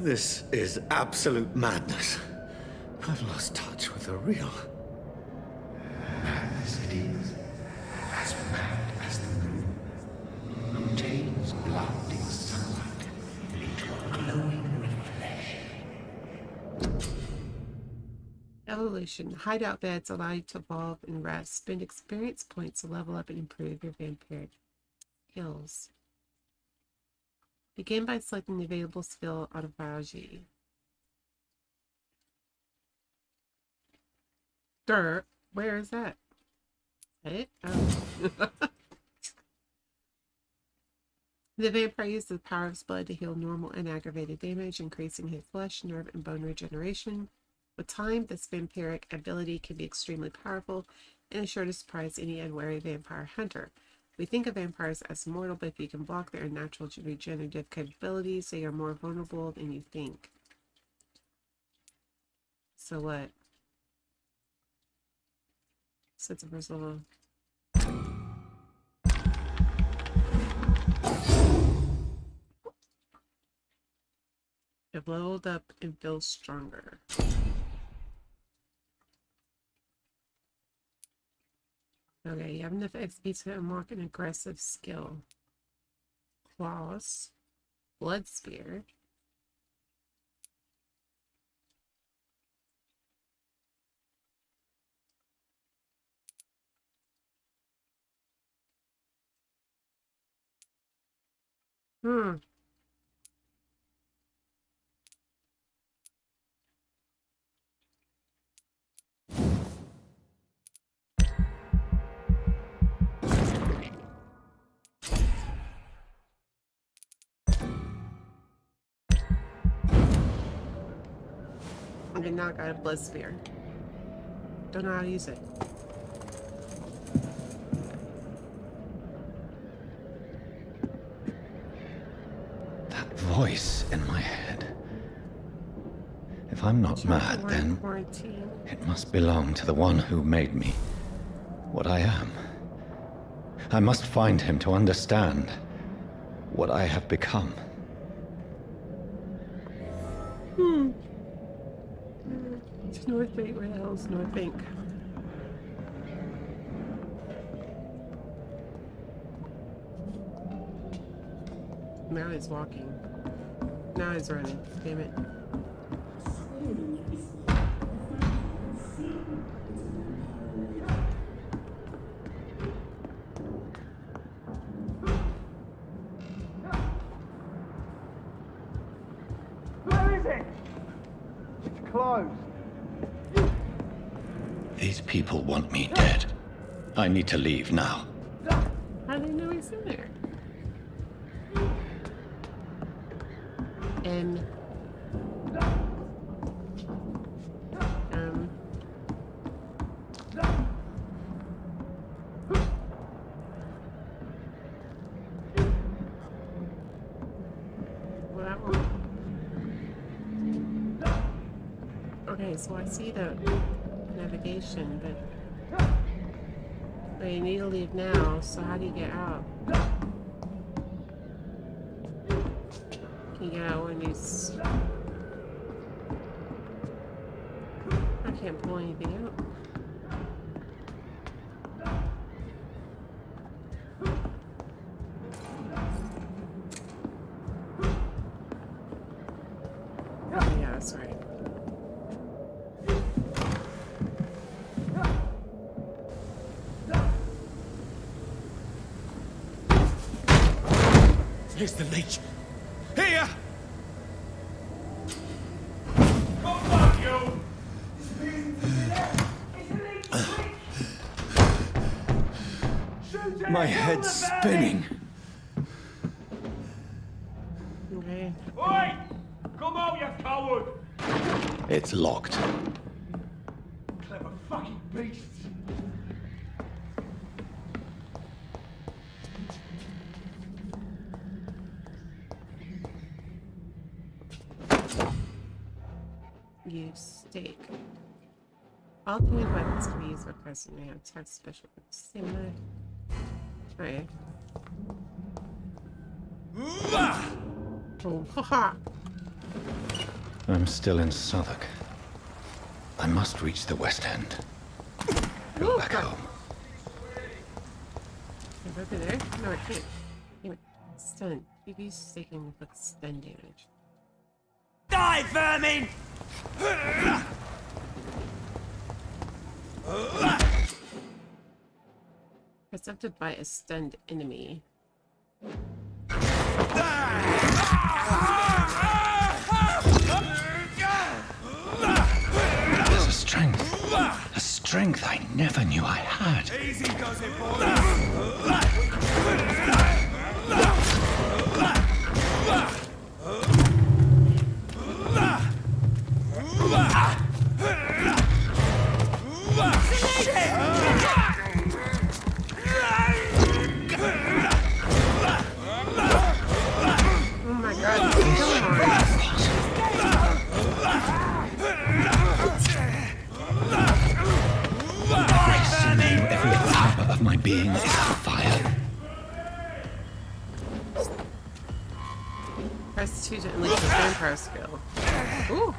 This is absolute madness. I've lost touch with the real. Mad as it is, as mad as the moon, who tails blinding sunlight into a glowing reflection. Evolution. Hideout beds allow you to evolve and rest. Spend experience points to level up and improve your vampiric skills. Begin by selecting the available skill autophagy. Dirt. Where is that? It? Oh. The vampire uses the power of his blood to heal normal and aggravated damage, increasing his flesh, nerve, and bone regeneration. With time, this vampiric ability can be extremely powerful and is sure to surprise any unwary vampire hunter. We think of vampires as mortal, but if you can block their natural regenerative capabilities, they are more vulnerable than you think. So what? Sets of result. I've leveled up and feel stronger. Okay, you have enough XP to unlock an aggressive skill. Claws. Blood Spear. I did not got a blood spear. Don't know how to use it. That voice in my head. If I'm not mad, then it must belong to the one who made me what I am. I must find him to understand what I have become. It's North Bank. Where the hell is North Bank? Now he's walking. Now he's running. Damn it. Where is it? It's closed. These people want me dead. I need to leave now. How do they know he's in there? And well, that one. Okay, so I see the navigation, but you need to leave now, so how do you get out? Can you get out when these... I can't pull anything out. Oh yeah, that's right. Here's the leech. Here! My head's spinning. Okay. Oi! Come out, you coward! It's locked. Clever fucking beasts. Use stake. Alternate weapons can be used by pressing the attack special similar. Okay. Oh, haha. I'm still in Southwark. I must reach the West End. Go back home. Can I go through there? No, I can't. Damn it. Stun. BB's taking with stun damage. Die, vermin! Percepted by a stunned enemy. There's a strength. A strength I never knew I had. Easy does it, boy. Oh my god, he's killing her. I knew every fiber of my being is on fire. Press 2 to unleash the vampire skill. Ooh.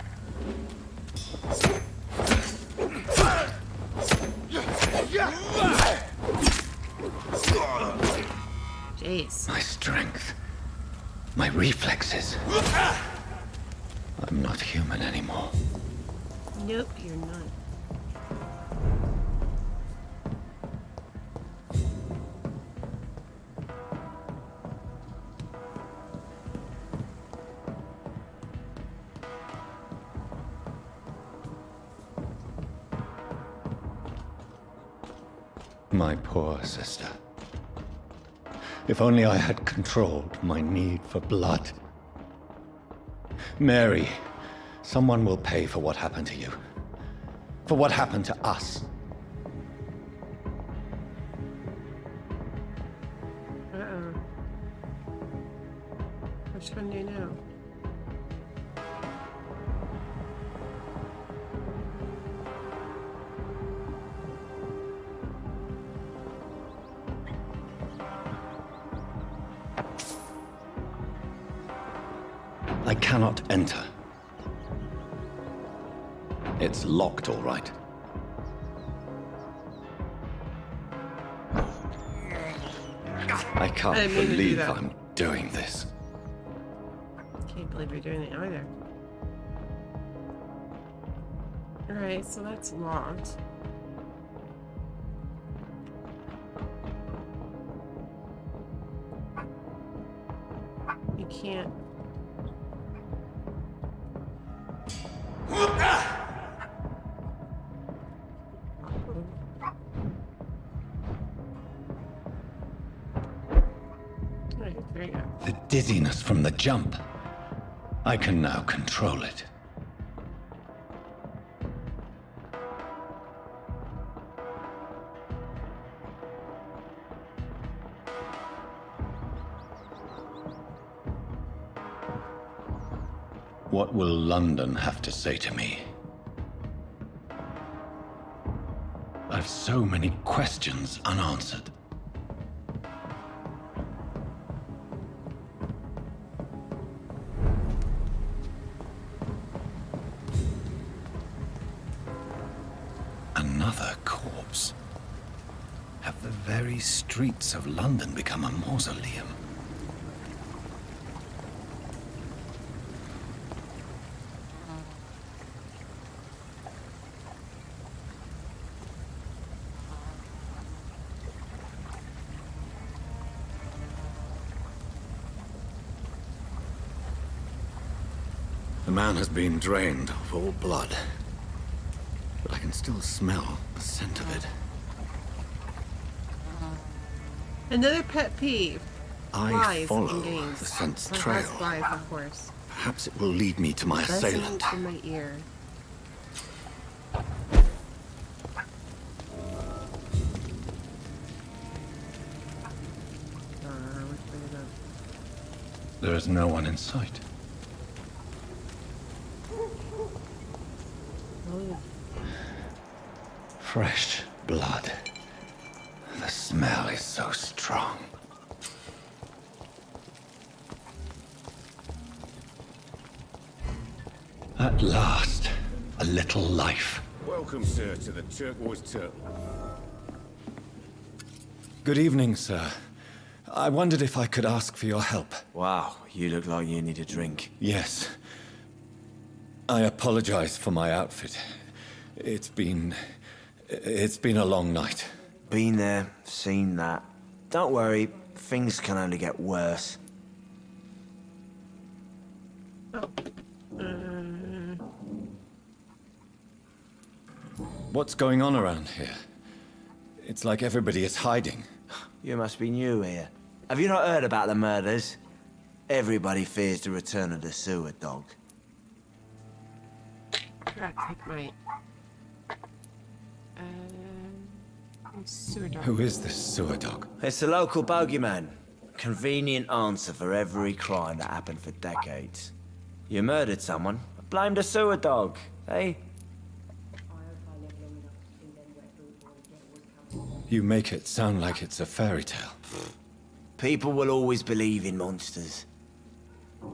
Jeez. My strength. My reflexes. I'm not human anymore. Nope, you're not. My poor sister. If only I had controlled my need for blood. Mary, someone will pay for what happened to you. For what happened to us. Uh-oh. Which one do you know? I cannot enter. It's locked, all right. I can't I didn't mean to do believe that. I'm doing this. Can't believe you're doing it either. Alright, so that's locked. You can't. Alright, there you go. The dizziness from the jump. I can now control it. What will London have to say to me? I've so many questions unanswered. Another corpse. Have the very streets of London become a mausoleum? The man has been drained of all blood, but I can still smell the scent of it. Another pet peeve. I Flies follow in games. the scent's Or trail. has flies, of course. Perhaps it will lead me to my assailant. Buzzing in my ear. Which way to go? There is no one in sight. Oh, Fresh blood. The smell is so strong. At last, a little life. Welcome, sir, to the Turquoise Turtle. Good evening, sir. I wondered if I could ask for your help. Wow, you look like you need a drink. Yes. I apologize for my outfit. It's been a long night. Been there, seen that. Don't worry, things can only get worse. What's going on around here? It's like everybody is hiding. You must be new here. Have you not heard about the murders? Everybody fears the return of the sewer dog. Gotta take my sewer dog. Who is this sewer dog? It's the local bogeyman. Convenient answer for every crime that happened for decades. You murdered someone, blame the sewer dog, eh? You make it sound like it's a fairy tale. People will always believe in monsters.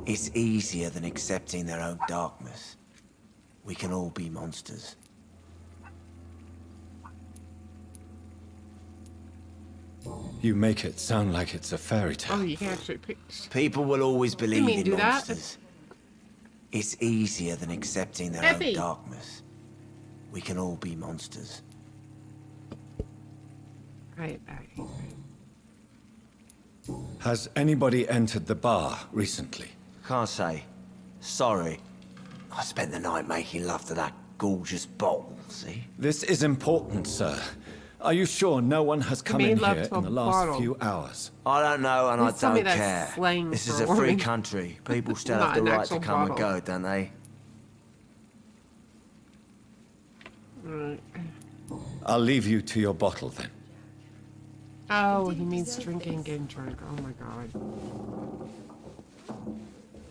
It's easier than accepting their own darkness. We can all be monsters. You make it sound like it's a fairy tale. Oh, you can actually pick. People will always believe mean in do that? monsters. It's easier than accepting their Effie. own darkness. We can all be monsters. Right. Has anybody entered the bar recently? Can't say. Sorry. I spent the night making love to that gorgeous bottle, see? This is important, sir. Are you sure no one has come made in love here to a in the last bottle. few hours? I don't know and I Please tell me don't that's care. slang This for is a a free woman. country. People still Not have the an right to actual come and bottle. go, don't they? Right. I'll leave you to your bottle then. Oh, he means drinking, getting drunk. Oh my god.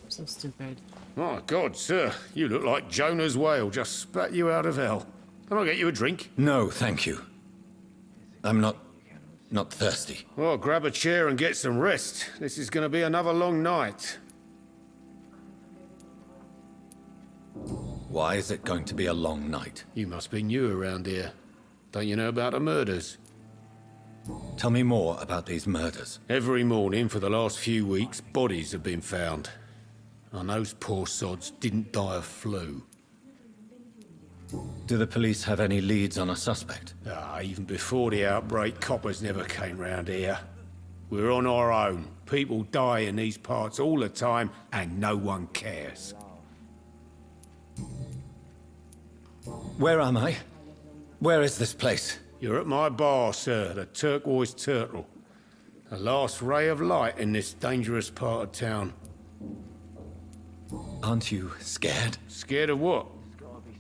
So stupid. My God, sir, you look like Jonah's whale just spat you out of hell. Can I get you a drink? No, thank you. I'm not thirsty. Well, grab a chair and get some rest. This is going to be another long night. Why is it going to be a long night? You must be new around here. Don't you know about the murders? Tell me more about these murders. Every morning for the last few weeks, bodies have been found. And those poor sods didn't die of flu. Do the police have any leads on a suspect? Even before the outbreak, coppers never came round here. We're on our own. People die in these parts all the time, and no one cares. Where am I? Where is this place? You're at my bar, sir, the Turquoise Turtle. The last ray of light in this dangerous part of town. Aren't you scared? Scared of what?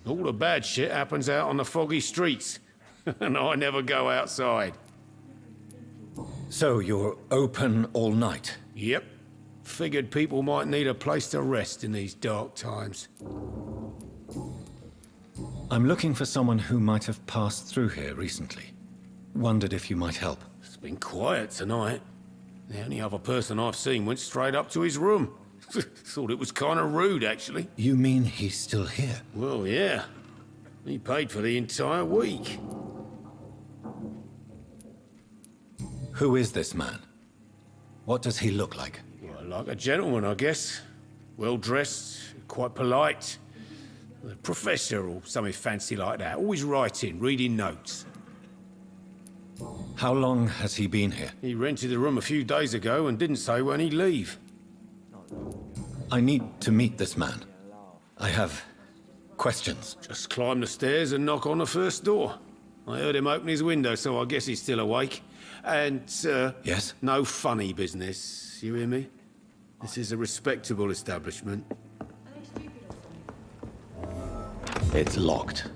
All the bad shit happens out on the foggy streets. And I never go outside. So you're open all night? Yep. Figured people might need a place to rest in these dark times. I'm looking for someone who might have passed through here recently. Wondered if you might help. It's been quiet tonight. The only other person I've seen went straight up to his room. Thought it was kind of rude, actually. You mean he's still here? Well, yeah. He paid for the entire week. Who is this man? What does he look like? Well, like a gentleman, I guess. Well-dressed, quite polite. A professor or something fancy like that. Always writing, reading notes. How long has he been here? He rented the room a few days ago and didn't say when he'd leave. I need to meet this man. I have questions. Just climb the stairs and knock on the first door. I heard him open his window, so I guess he's still awake. And, Yes? no funny business. You hear me? This is a respectable establishment. It's locked.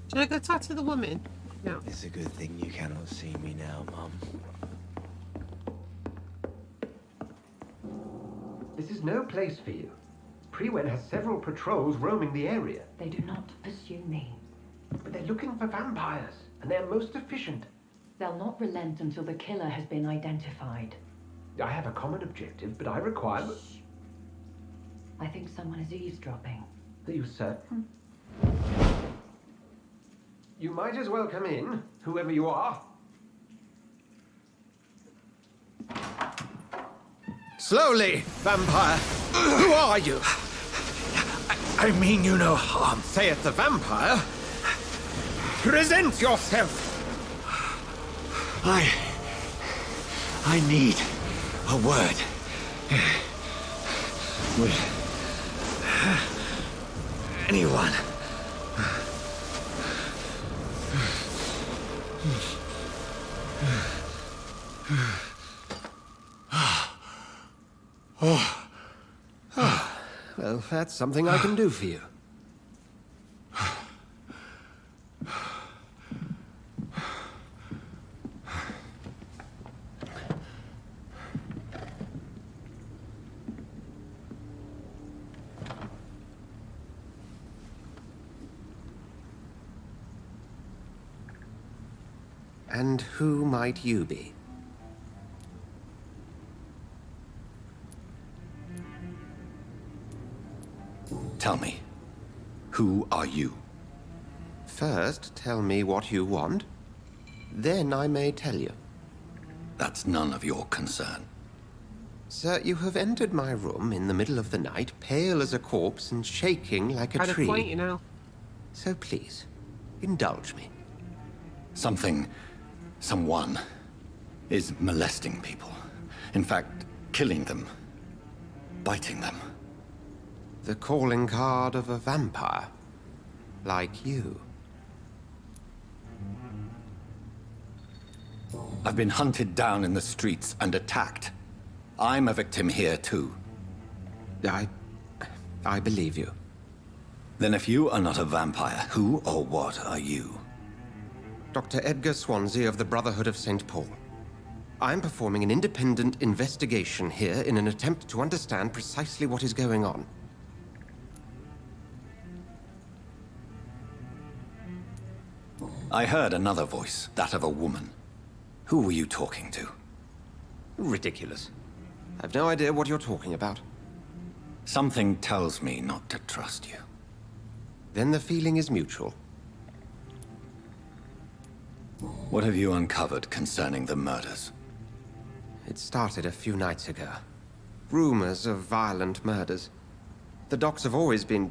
Should I go talk to the woman? No. It's a good thing you cannot see me now, Mum. This is no place for you. Prewen has several patrols roaming the area, They do not pursue me. but they're looking for vampires, and they're most efficient. They'll not relent until the killer has been identified. I have a common objective, but I require... I think someone is eavesdropping. Are you certain? You might as well come in, whoever you are. Slowly, vampire. Who are you? I mean you no harm. Saith the vampire. Present yourself. I need a word. Will anyone? Well, that's something I can do for you. And who might you be? Tell me, who are you? First, tell me what you want. Then I may tell you. That's none of your concern. Sir, you have entered my room in the middle of the night, pale as a corpse and shaking like a Try to tree. point, you know. So please, indulge me. Someone is molesting people. In fact, killing them. Biting them. The calling card of a vampire. Like you. I've been hunted down in the streets and attacked. I'm a victim here too. I believe you. Then if you are not a vampire, who or what are you? Dr. Edgar Swansea of the Brotherhood of St. Paul. I'm performing an independent investigation here in an attempt to understand precisely what is going on. I heard another voice, that of a woman. Who were you talking to? Ridiculous. I've no idea what you're talking about. Something tells me not to trust you. Then the feeling is mutual. What have you uncovered concerning the murders? It started a few nights ago. Rumors of violent murders. The docs have always been,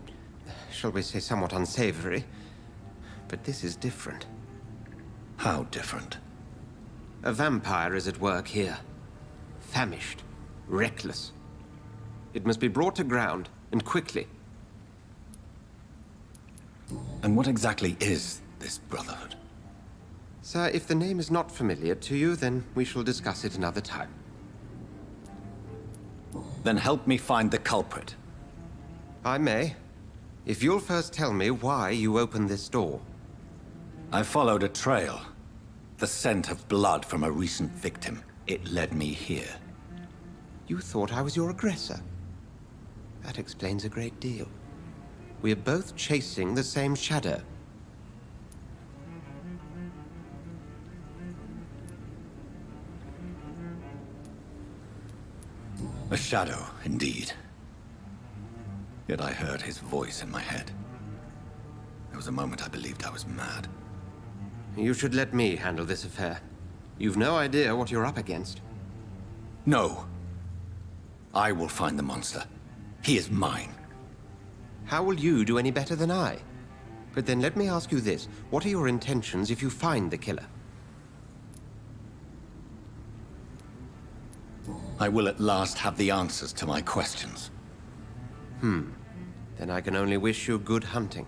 shall we say, somewhat unsavory. But this is different. How different? A vampire is at work here. Famished. Reckless. It must be brought to ground, and quickly. And what exactly is this Brotherhood? Sir, if the name is not familiar to you, then we shall discuss it another time. Then help me find the culprit. I may. If you'll first tell me why you opened this door. I followed a trail. The scent of blood from a recent victim. It led me here. You thought I was your aggressor. That explains a great deal. We are both chasing the same shadow. A shadow, indeed. Yet I heard his voice in my head. There was a moment I believed I was mad. You should let me handle this affair. You've no idea what you're up against. No. I will find the monster. He is mine. How will you do any better than I? But then let me ask you this. What are your intentions if you find the killer? I will at last have the answers to my questions. Then I can only wish you good hunting.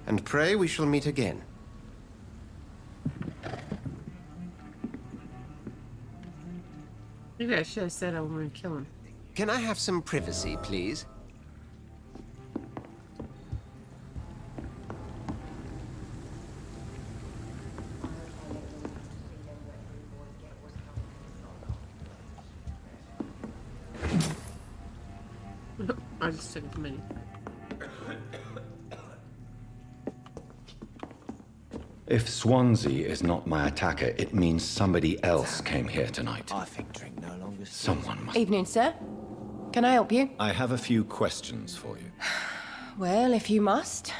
And pray we shall meet again. Maybe I should have said I wanted to kill him. Can I have some privacy, please? I just took too many. If Swansea is not my attacker, it means somebody else came here tonight. I think drink no longer. Someone must... Evening, sir. Can I help you? I have a few questions for you. Well, if you must.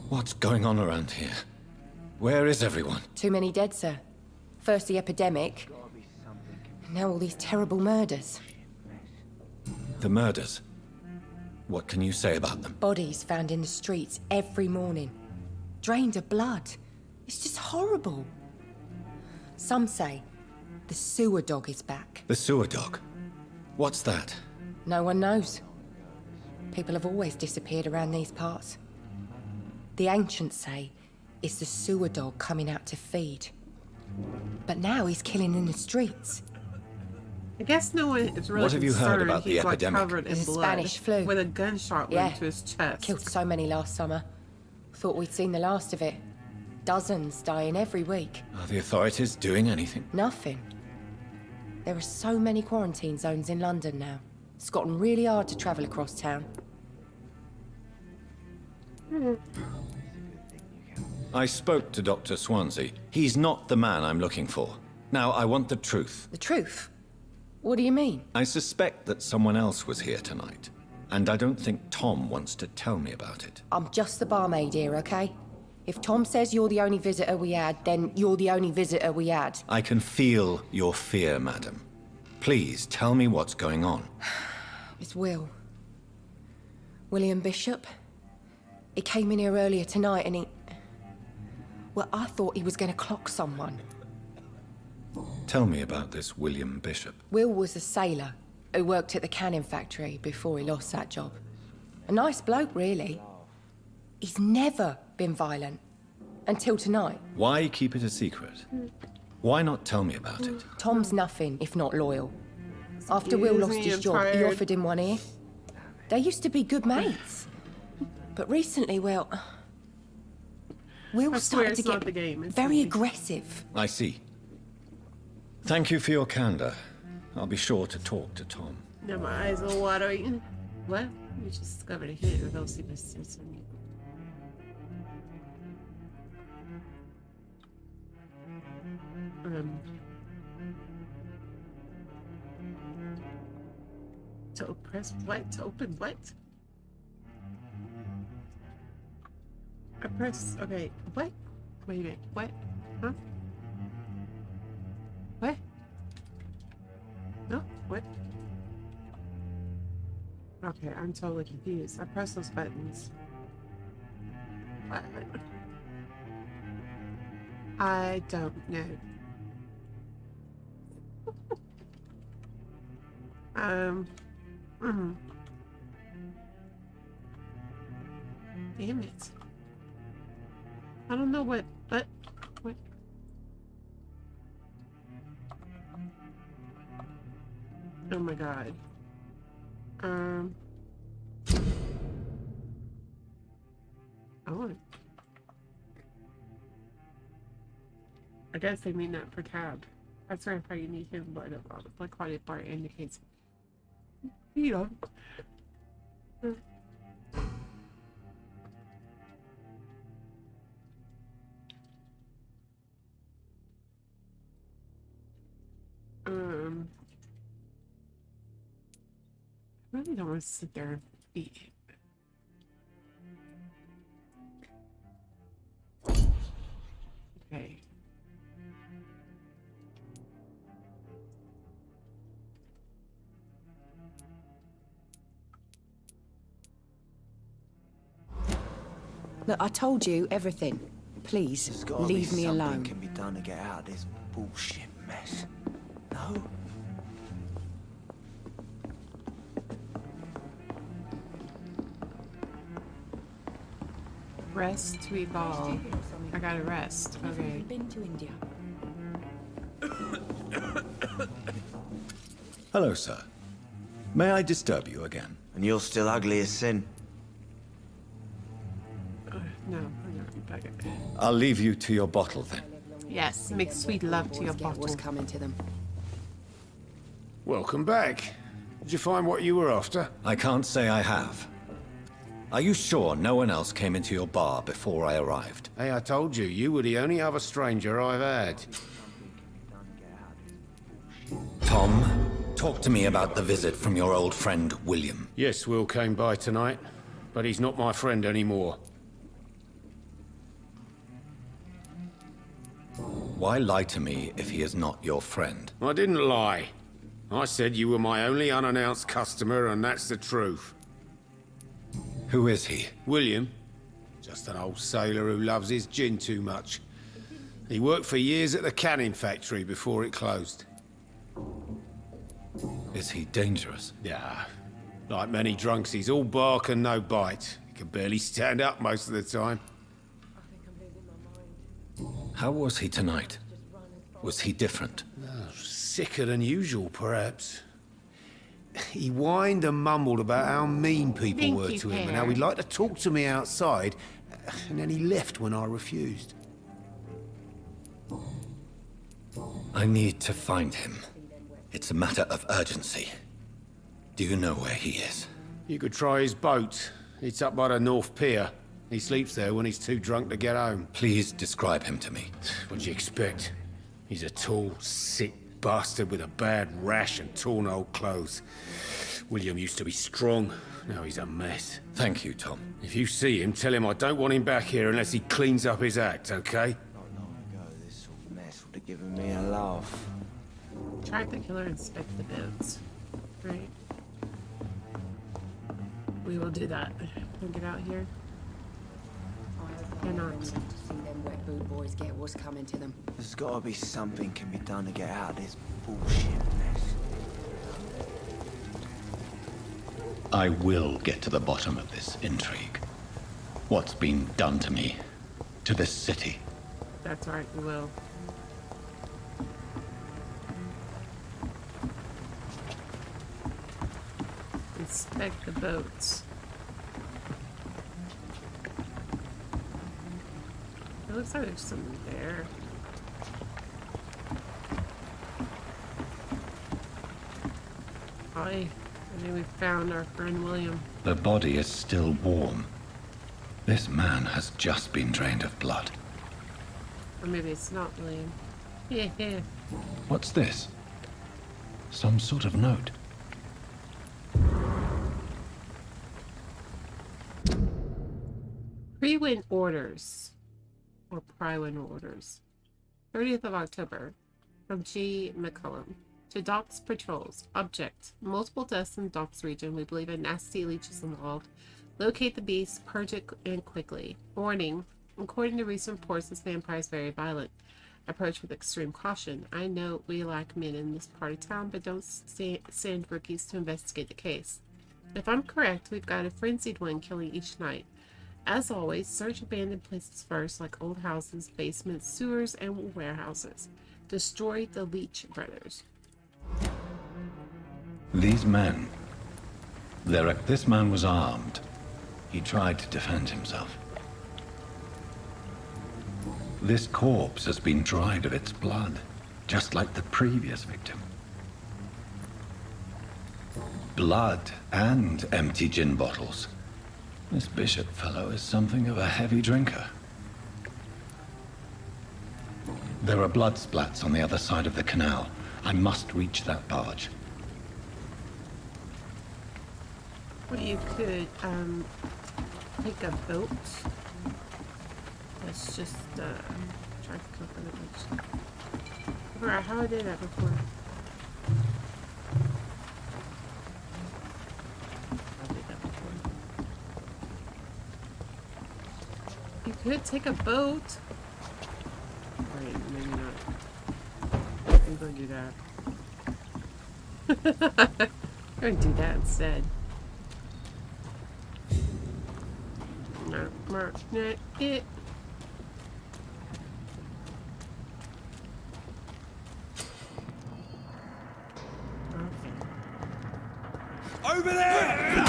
What's going on around here? Where is everyone? Too many dead, sir. First the epidemic, now all these terrible murders. The murders. What can you say about them? Bodies found in the streets every morning. Drained of blood. It's just horrible. Some say the sewer dog is back. The sewer dog? What's that? No one knows. People have always disappeared around these parts. The ancients say it's the sewer dog coming out to feed. But now he's killing in the streets. I guess no one is really What have you heard concerned. about the He's like epidemic? covered in It's a blood Spanish flu. with a gunshot wound to his chest. Killed so many last summer. Thought we'd seen the last of it. Dozens dying every week. Are the authorities doing anything? Nothing. There are so many quarantine zones in London now. It's gotten really hard to travel across town. I spoke to Dr. Swansea. He's not the man I'm looking for. Now, I want the truth. The truth? What do you mean? I suspect that someone else was here tonight. And I don't think Tom wants to tell me about it. I'm just the barmaid here, okay? If Tom says you're the only visitor we had, then you're the only visitor we had. I can feel your fear, madam. Please, tell me what's going on. It's Will. William Bishop. He came in here earlier tonight and he... Well, I thought he was going to clock someone. Tell me about this William Bishop. Will was a sailor who worked at the canning factory before he lost that job. A nice bloke, really. He's never been violent. Until tonight. Why keep it a secret? Why not tell me about it? Tom's nothing if not loyal. After Will lost his job, he offered him one ear. They used to be good mates. But recently, well... Will started to get very aggressive. I see. Thank you for your candor. I'll be sure to talk to Tom. Now my eyes are watering. What? You just discovered a hit with those systems. To press what? To open what? I press. Okay. What? Wait a minute. What? Huh? What? No? What? Okay, I'm totally confused. I press those buttons. What? I don't know. Damn it. I don't know what. Oh my god. Oh. I guess they mean that for tab. That's right, how you need him, but the black quality bar indicates. You know. I really don't want to sit there and eat. Okay. Look, I told you everything. Please, leave me alone. Something can be done to get out of this bullshit mess. No? Rest to evolve. I gotta rest. Okay. Been to India. Hello, sir. May I disturb you again? And you're still ugly as sin. No, I'm not back. I'll leave you to your bottle then. Yes, make sweet love to your What's bottle. coming to them? Welcome back. Did you find what you were after? I can't say I have. Are you sure no one else came into your bar before I arrived? Hey, I told you, you were the only other stranger I've had. Tom, talk to me about the visit from your old friend, William. Yes, Will came by tonight, but he's not my friend anymore. Why lie to me if he is not your friend? I didn't lie. I said you were my only unannounced customer, and that's the truth. Who is he? William. Just an old sailor who loves his gin too much. He worked for years at the canning factory before it closed. Is he dangerous? Yeah. Like many drunks, he's all bark and no bite. He can barely stand up most of the time. How was he tonight? Was he different? Sicker than usual, perhaps. He whined and mumbled about how mean people were to him and how he'd like to talk to me outside, and then he left when I refused. I need to find him. It's a matter of urgency. Do you know where he is? You could try his boat. It's up by the North Pier. He sleeps there when he's too drunk to get home. Please describe him to me. What'd you expect? He's a tall, sick bastard with a bad rash and torn old clothes. William used to be strong. Now he's a mess. Thank you, Tom. If you see him, tell him I don't want him back here unless he cleans up his act, okay? Not long ago, this sort of mess would have given me a laugh. Track the killer and inspect the boats. Right. We will do that. Can we get out here? Cannot. To see them wet boot boys get what's coming to them. There's gotta be something can be done to get out of this bullshit mess. I will get to the bottom of this intrigue. What's been done to me, to this city. That's right, we will. Inspect the boats. It looks like there's something there. I think we found our friend William. The body is still warm. This man has just been drained of blood. Or maybe it's not William. Yeah. What's this? Some sort of note. Pre-win orders. Or Pri-win orders. 30th of October. From G. McCullum. To Docks Patrols. Object. Multiple deaths in Docks region. We believe a nasty leech is involved. Locate the beast. Purge it and quickly. Warning. According to recent reports, this vampire is very violent. Approach with extreme caution. I know we lack men in this part of town, but don't send rookies to investigate the case. If I'm correct, we've got a frenzied one killing each night. As always, search abandoned places first, like old houses, basements, sewers, and warehouses. Destroy the Leech brothers. These men. This man was armed. He tried to defend himself. This corpse has been dried of its blood, just like the previous victim. Blood and empty gin bottles. This Bishop fellow is something of a heavy drinker. There are blood splats on the other side of the canal. I must reach that barge. Well, you could, take a boat. Let's just, try to cook on the beach. Alright, how I did that before? I did that before. You could take a boat. Wait, maybe not. I'm gonna do that. I'm gonna do that instead. No, it. Over there!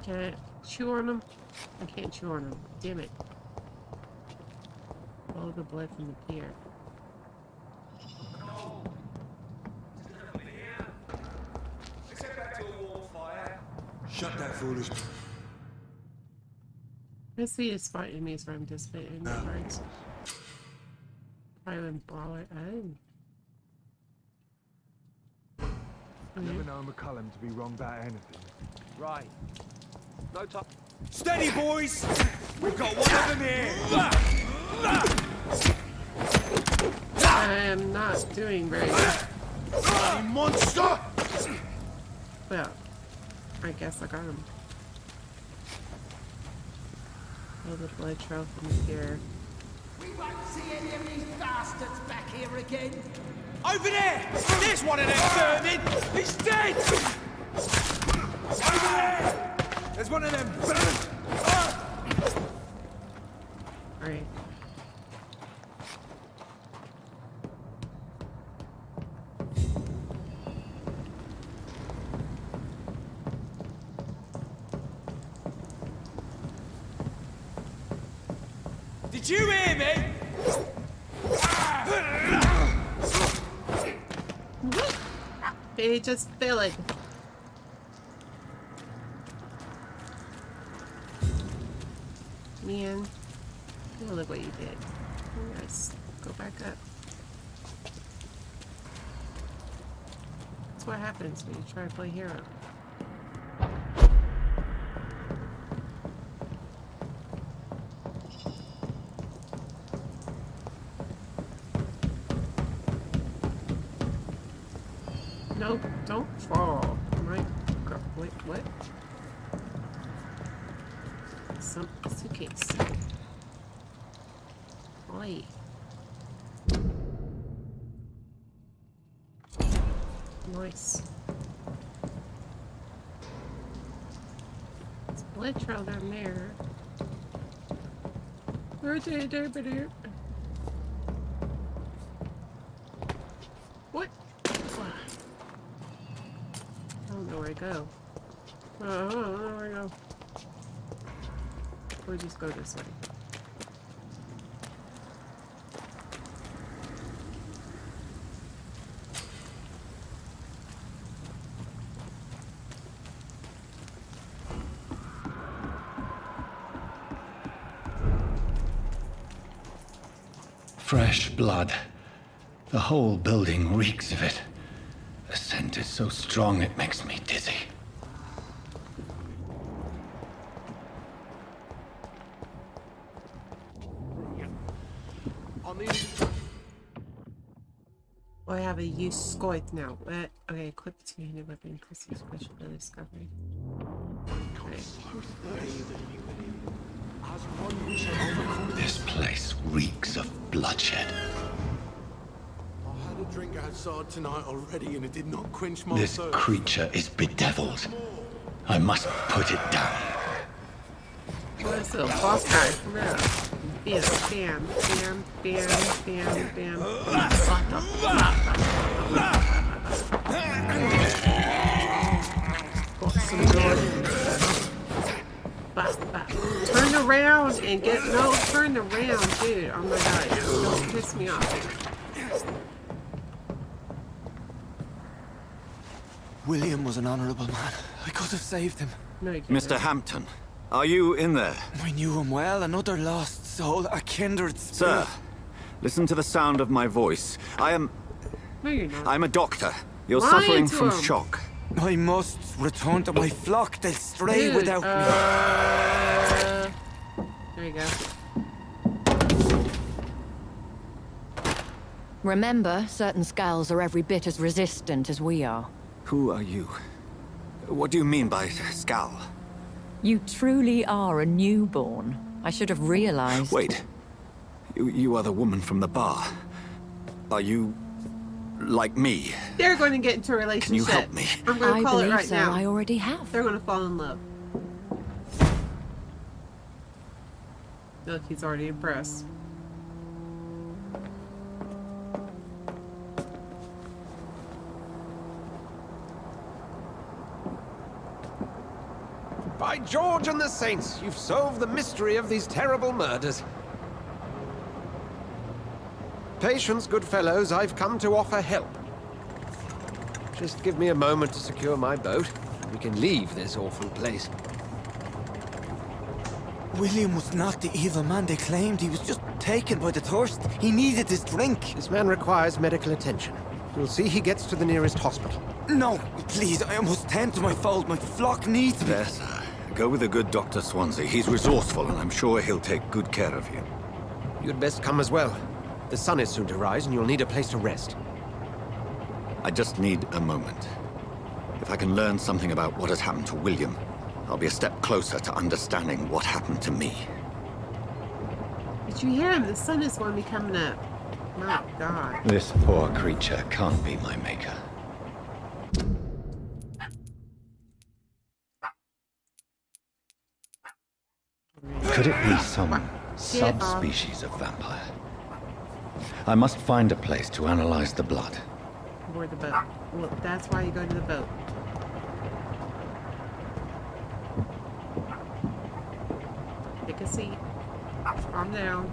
Can I chew on them? I can't chew on them. Damn it. Follow the blood from the pier. Except Shut that foolish... Let's see a spot enemies where I'm anticipating the cards. Island Brawler. Oh. I never know McCullum to be wrong about anything. Right. No time. Steady, boys! We've got one of them here! I am not doing very good. Monster! Well, I guess I got him. Oh, the blood trail from here. We won't see any of these bastards back here again. Over there! There's one of them vermin! He's dead! Over there! There's one of them! Alright. Did you hear me? They just fill it. Man. Oh, look what you did. Let's go back up. That's what happens when you try to play hero. Nope, don't fall. My God, wait, what? Some suitcase. Oi. Nice. It's blood trail down there. What? I don't know where to go. I don't know where to go. We'll just go this way. Fresh blood. The whole building reeks of it. The scent is so strong it makes me dizzy. Oh, I have a use scoith now. Okay, equip two-handed weapon, increasing special ability discovery. Okay. This place reeks of bloodshed. I had a drink outside tonight already and it did not quench my This thirst. creature is bedeviled. I must put it down. What's the boss guy? Come here. Bam, bam, bam, bam, bam, bam. Got some good. Turn around and get turn around, dude. Oh my god, don't piss me off. William was an honorable man. I could have saved him. No, you can't. Mr. Hampton, are you in there? I knew him well, another lost soul, a kindred spirit. Sir, listen to the sound of my voice. No, you're not. I'm a doctor. You're Lying suffering to from him. shock. I must return to my flock. They'll stray Dude, without me. There you go. Remember, certain skulls are every bit as resistant as we are. Who are you? What do you mean by Skal? You truly are a newborn. I should have realized. Wait. You are the woman from the bar. Are you... like me? They're going to get into a relationship. Can you help me? I'm going to call it believe right so. now. I already have. They're going to fall in love. Look, he's already impressed. By George and the Saints, you've solved the mystery of these terrible murders. Patience, good fellows, I've come to offer help. Just give me a moment to secure my boat. We can leave this awful place. William was not the evil man they claimed. He was just taken by the thirst. He needed his drink. This man requires medical attention. You'll see he gets to the nearest hospital. No, please, I must tend to my fold. My flock needs me. There, sir. Go with the good Dr. Swansea. He's resourceful, and I'm sure he'll take good care of you. You'd best come as well. The sun is soon to rise, and you'll need a place to rest. I just need a moment. If I can learn something about what has happened to William, I'll be a step closer to understanding what happened to me. Did you hear him? The sun is going to be coming up. My God. This poor creature can't be my maker. Could it be some subspecies of vampire? I must find a place to analyze the blood. Board the boat. Well, that's why you go to the boat. Take a seat. Calm down.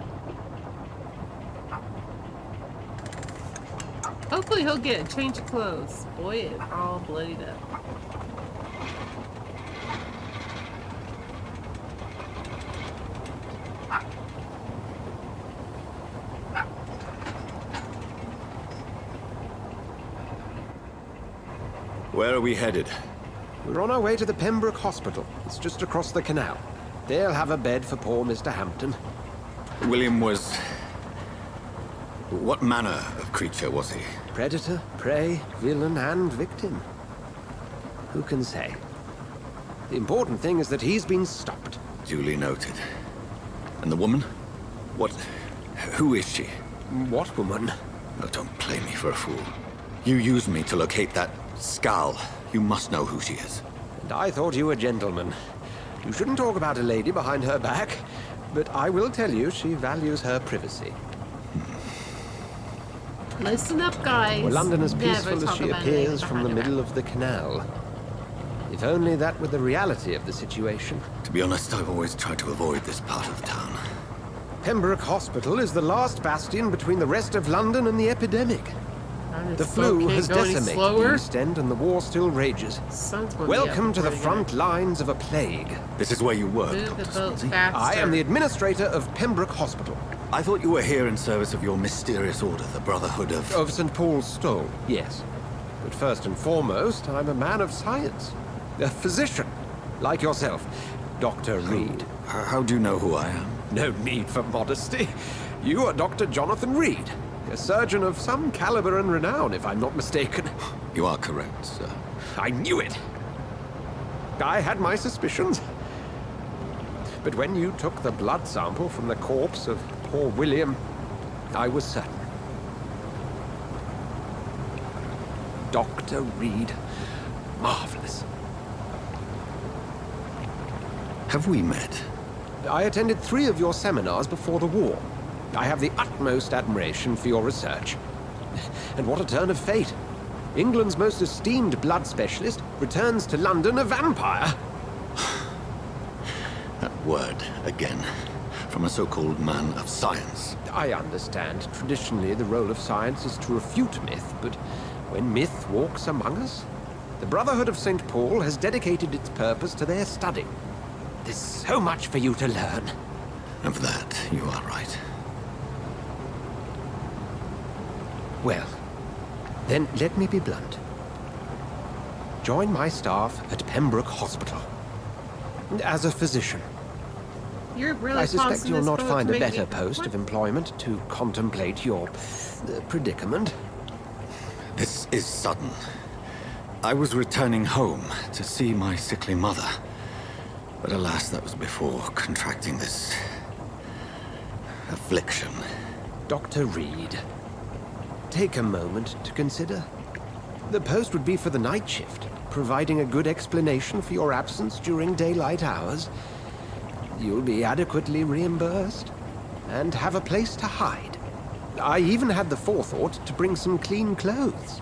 Hopefully he'll get a change of clothes. Boy, it's all bloodied up. Where are we headed? We're on our way to the Pembroke Hospital. It's just across the canal. They'll have a bed for poor Mr. Hampton. William was... What manner of creature was he? Predator, prey, villain, and victim. Who can say? The important thing is that he's been stopped. Duly noted. And the woman? What... Who is she? What woman? Oh, don't play me for a fool. You used me to locate that skull. You must know who she is. And I thought you a gentleman. You shouldn't talk about a lady behind her back, but I will tell you she values her privacy. Listen up, guys. Were London as Never peaceful as talk she about a appears lady from the behind her middle back. of the canal? If only that were the reality of the situation. To be honest, I've always tried to avoid this part of town. Pembroke Hospital is the last bastion between the rest of London and the epidemic. The flu has decimated the East End and the war still rages. Welcome to the front lines of a plague. This is where you work, Move Dr. the boat Swansea? faster. I am the administrator of Pembroke Hospital. I thought you were here in service of your mysterious order, the Brotherhood of... Of St. Paul's Stole, yes. But first and foremost, I'm a man of science. A physician, like yourself, Dr. Reed. How do you know who I am? No need for modesty. You are Dr. Jonathan Reed, a surgeon of some caliber and renown, if I'm not mistaken. You are correct, sir. I knew it! I had my suspicions. But when you took the blood sample from the corpse of poor William, I was certain. Dr. Reed. Marvelous. Have we met? I attended 3 of your seminars before the war. I have the utmost admiration for your research. And what a turn of fate. England's most esteemed blood specialist returns to London a vampire. That word, again. From a so-called man of science. I understand. Traditionally, the role of science is to refute myth, but when myth walks among us, the Brotherhood of St. Paul has dedicated its purpose to their study. There's so much for you to learn. Of that, you are right. Well, then let me be blunt. Join my staff at Pembroke Hospital. As a physician. You're really I suspect causing you'll this not boat find to a make better me- post What? of employment to contemplate your predicament. This is sudden. I was returning home to see my sickly mother. But alas, that was before contracting this... affliction. Dr. Reed, take a moment to consider. The post would be for the night shift, providing a good explanation for your absence during daylight hours. You'll be adequately reimbursed and have a place to hide. I even had the forethought to bring some clean clothes.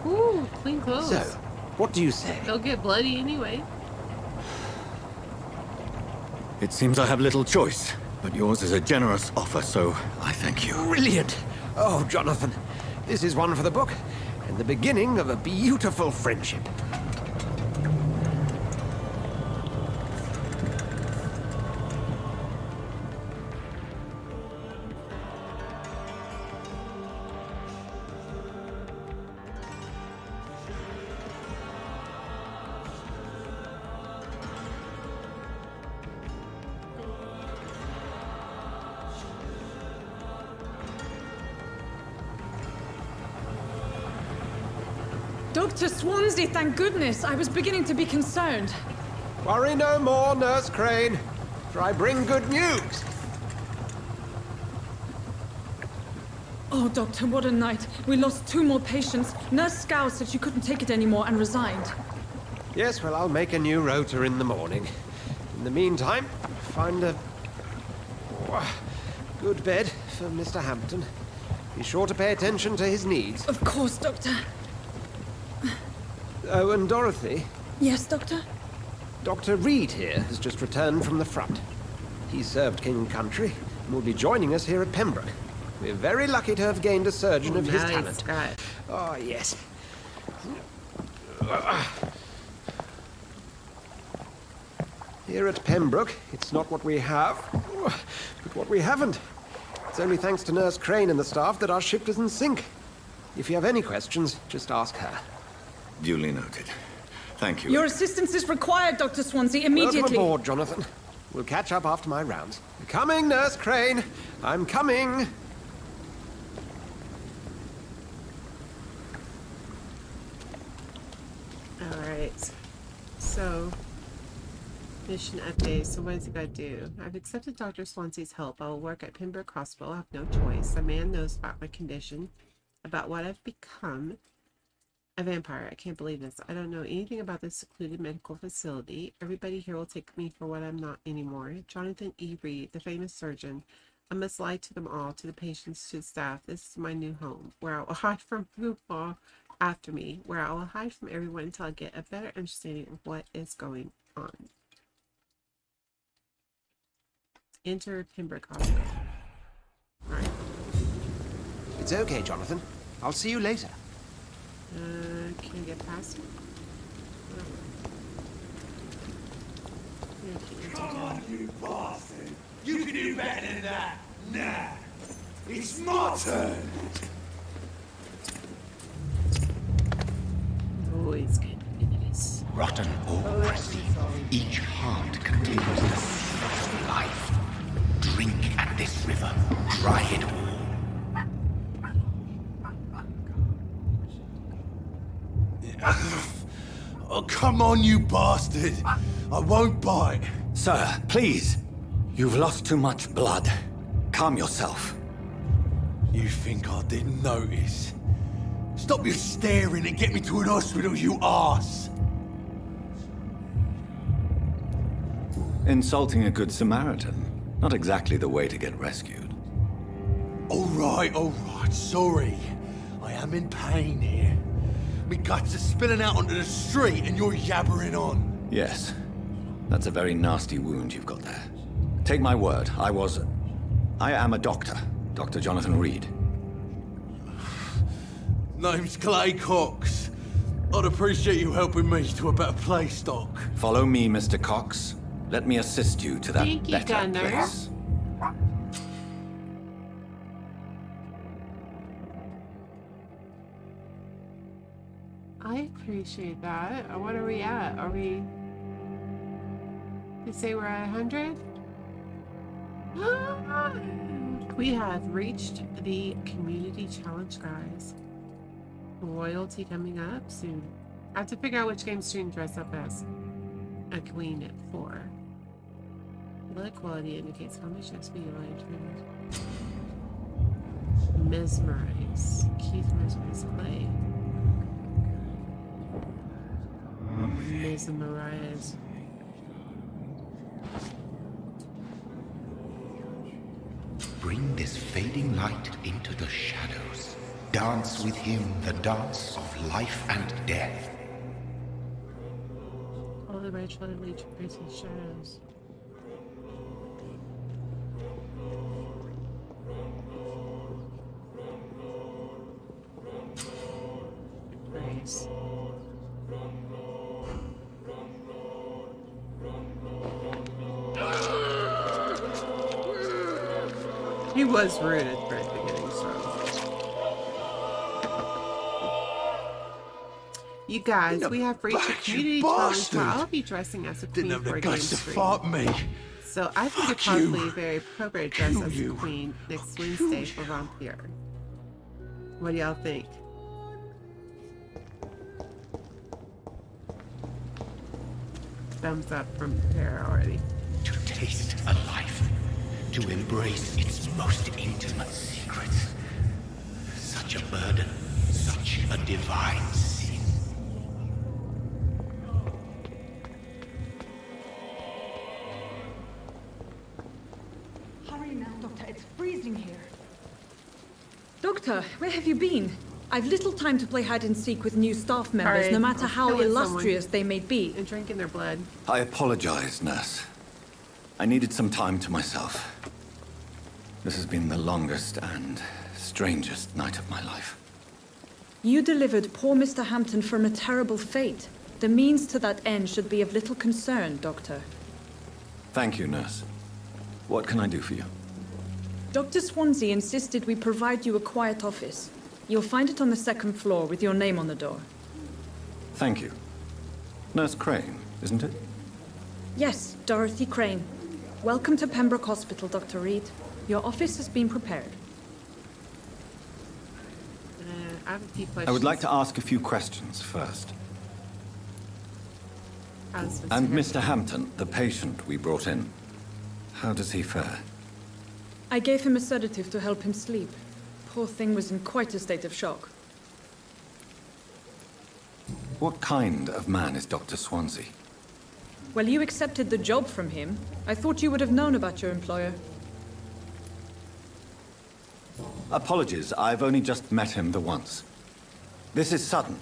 Ooh, clean clothes. So, what do you say? They'll get bloody anyway. It seems I have little choice, but yours is a generous offer, so I thank you. Brilliant! Oh, Jonathan, this is one for the book, and the beginning of a beautiful friendship. Dr. Swansea, thank goodness. I was beginning to be concerned. Worry no more, Nurse Crane, for I bring good news. Oh, Doctor, what a night. We lost 2 more patients. Nurse Scow said she couldn't take it anymore and resigned. Yes, well, I'll make a new rota in the morning. In the meantime, find a good bed for Mr. Hampton. Be sure to pay attention to his needs. Of course, Doctor. Oh, and Dorothy? Yes, Doctor? Dr. Reed here has just returned from the front. He served King Country and will be joining us here at Pembroke. We're very lucky to have gained a surgeon of his talent. Oh, yes. Here at Pembroke, it's not what we have, but what we haven't. It's only thanks to Nurse Crane and the staff that our ship doesn't sink. If you have any questions, just ask her. Duly noted. Thank you. Your assistance is required, Dr. Swansea, immediately. Welcome aboard, Jonathan. We'll catch up after my rounds. I'm coming, Nurse Crane. I'm coming. Alright. So, mission update. So what does it got to do? I've accepted Dr. Swansea's help. I will work at Pembroke Hospital. I have no choice. A man knows about my condition, about what I've become. A vampire. I can't believe this. I don't know anything about this secluded medical facility. Everybody here will take me for what I'm not anymore. Jonathan E. Reed, the famous surgeon. I must lie to them all, to the patients, to the staff. This is my new home, where I will hide from who fall after me, where I will hide from everyone until I get a better understanding of what is going on. Enter Pembroke Hospital. Alright. It's okay, Jonathan. I'll see you later. Can I get past it? Come on, you bastard! You can do better than that! Nah! It's my turn! Always good news. Rotten or crusty, each heart contains the seed of life. Drink at this river, dry it all. Oh, come on, you bastard! I won't bite. Sir, please. You've lost too much blood. Calm yourself. You think I didn't notice? Stop your staring and get me to an hospital, you arse! Insulting a good Samaritan. Not exactly the way to get rescued. All right, sorry. I am in pain here. Me guts are spilling out onto the street and you're yabbering on. Yes. That's a very nasty wound you've got there. Take my word, I am a doctor. Dr. Jonathan Reed. Name's Clay Cox. I'd appreciate you helping me to a better place, Doc. Follow me, Mr. Cox. Let me assist you to that Thank you, better Gunner. place. I appreciate that. What are we at? Are we... They say we're at 100? We have reached the community challenge, guys. Royalty coming up soon. I have to figure out which game stream dress up as a queen at 4. Blood quality indicates how much XP you like. Mesmerize. Keith Mesmerize play. Mesmerize. Bring this fading light into the shadows. Dance with him the dance of life and death. All the ritual lead to creating shadows. Grace. He was rude at the very beginning, so. You guys, we have reached a community challenge where I'll be dressing as a queen for a game stream. Me. So I think it's probably very appropriate to dress as a queen next Wednesday for GrrlonFire. What do y'all think? thumbs up from Tara already. To taste a life, to embrace its most intimate secrets. Such a burden, such a divine sin. Hurry now, Doctor. It's freezing here. Doctor, where have you been? I've little time to play hide and seek with new staff members, Alright, no matter how killing illustrious someone they may be. and drinking their blood. I apologize, nurse. I needed some time to myself. This has been the longest and strangest night of my life. You delivered poor Mr. Hampton from a terrible fate. The means to that end should be of little concern, Doctor. Thank you, nurse. What can I do for you? Dr. Swansea insisted we provide you a quiet office. You'll find it on the second floor with your name on the door. Thank you. Nurse Crane, isn't it? Yes, Dorothy Crane. Welcome to Pembroke Hospital, Dr. Reed. Your office has been prepared. I have a few questions. I would like to ask a few questions first. How's Mr. And Hampton? Mr. Hampton, the patient we brought in, how does he fare? I gave him a sedative to help him sleep. Poor thing was in quite a state of shock. What kind of man is Dr. Swansea? Well, you accepted the job from him. I thought you would have known about your employer. Apologies, I've only just met him the once. This is sudden.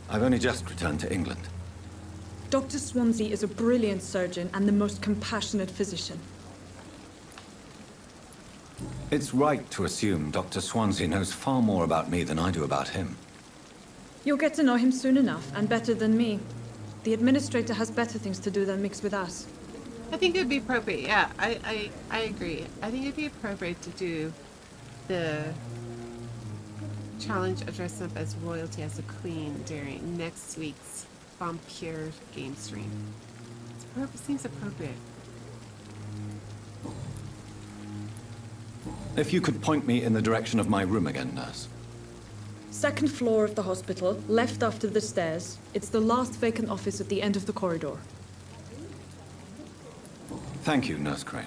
I've only just returned to England. Dr. Swansea is a brilliant surgeon and the most compassionate physician. It's right to assume Dr. Swansea knows far more about me than I do about him. You'll get to know him soon enough, and better than me. The administrator has better things to do than mix with us. I think it would be appropriate. Yeah, I agree. I think it'd be appropriate to do the challenge of dressing up as royalty as a queen during next week's Vampire game stream. It seems appropriate. If you could point me in the direction of my room again, nurse. Second floor of the hospital, left after the stairs. It's the last vacant office at the end of the corridor. Thank you, Nurse Crane.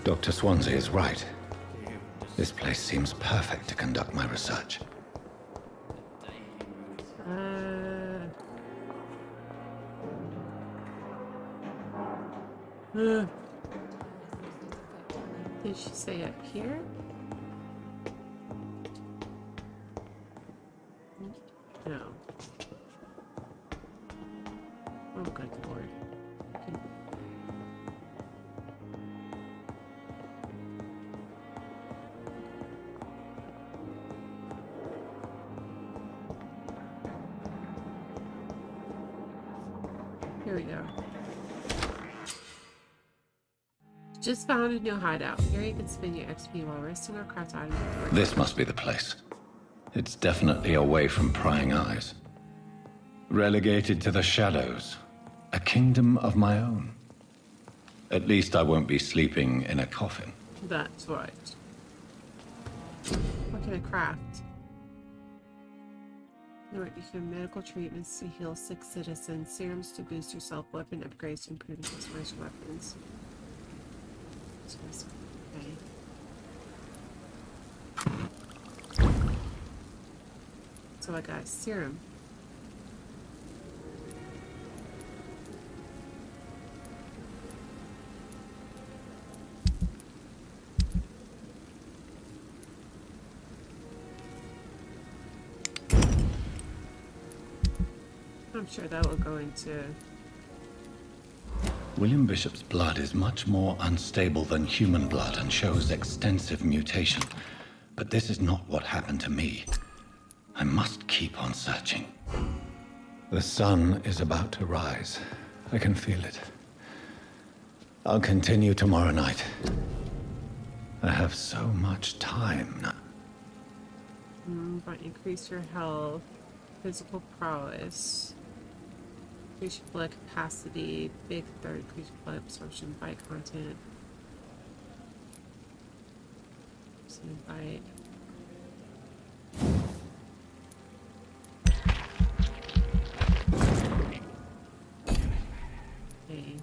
Dr. Swansea is right. This place seems perfect to conduct my research. Did she say up here? No. Oh, good lord. Here we go. Just found a new hideout. Here you can spend your XP while resting or craft items. This must be the place. It's definitely away from prying eyes. Relegated to the shadows. A kingdom of my own. At least I won't be sleeping in a coffin. That's right. What can I craft? You can medical treatments to heal sick citizens, serums to boost yourself, weapon upgrades to improve customers' weapons. Okay. So I got a serum. I'm sure that will go into... William Bishop's blood is much more unstable than human blood and shows extensive mutation. But this is not what happened to me. I must keep on searching. The sun is about to rise. I can feel it. I'll continue tomorrow night. I have so much time now. But increase your health, physical prowess, increase your blood capacity, big third, increase blood absorption, bite content. Invite. Okay.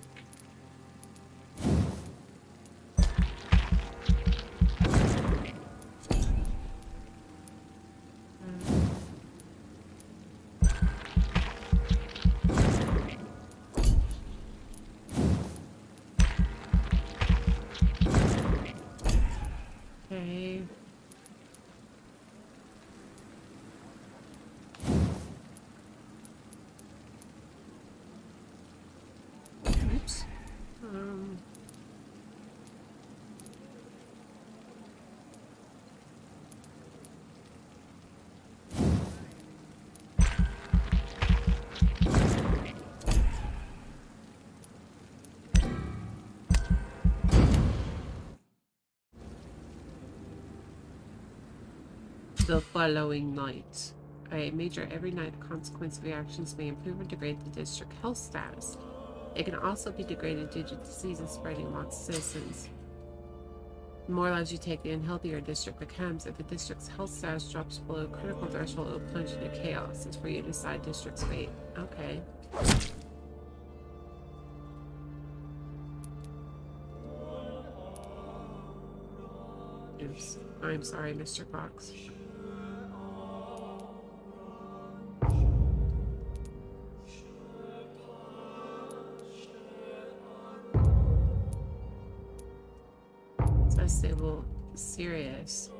Okay. Oops. The following night. A major every night the consequence of your actions may improve or degrade the district health status. It can also be degraded due to diseases spreading amongst citizens. The more lives you take, the unhealthier a district becomes. If a district's health status drops below critical threshold, it will plunge into chaos. It's for you to decide district's fate. Okay. Oops. I'm sorry, Mr. Fox. Stable, serious.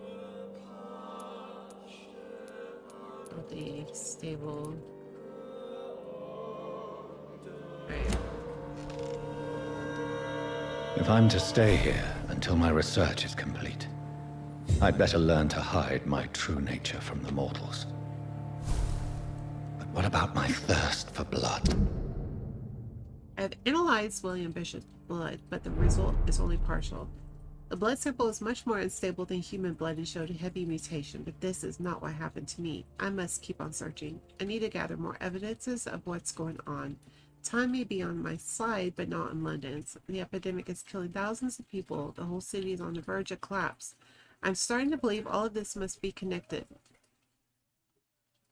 Healthy, stable. Right. If I'm to stay here until my research is complete, I'd better learn to hide my true nature from the mortals. But what about my thirst for blood? I've analyzed William Bishop's blood, but the result is only partial. The blood sample is much more unstable than human blood and showed a heavy mutation, but this is not what happened to me. I must keep on searching. I need to gather more evidences of what's going on. Time may be on my side, but not in London's. The epidemic is killing thousands of people. The whole city is on the verge of collapse. I'm starting to believe all of this must be connected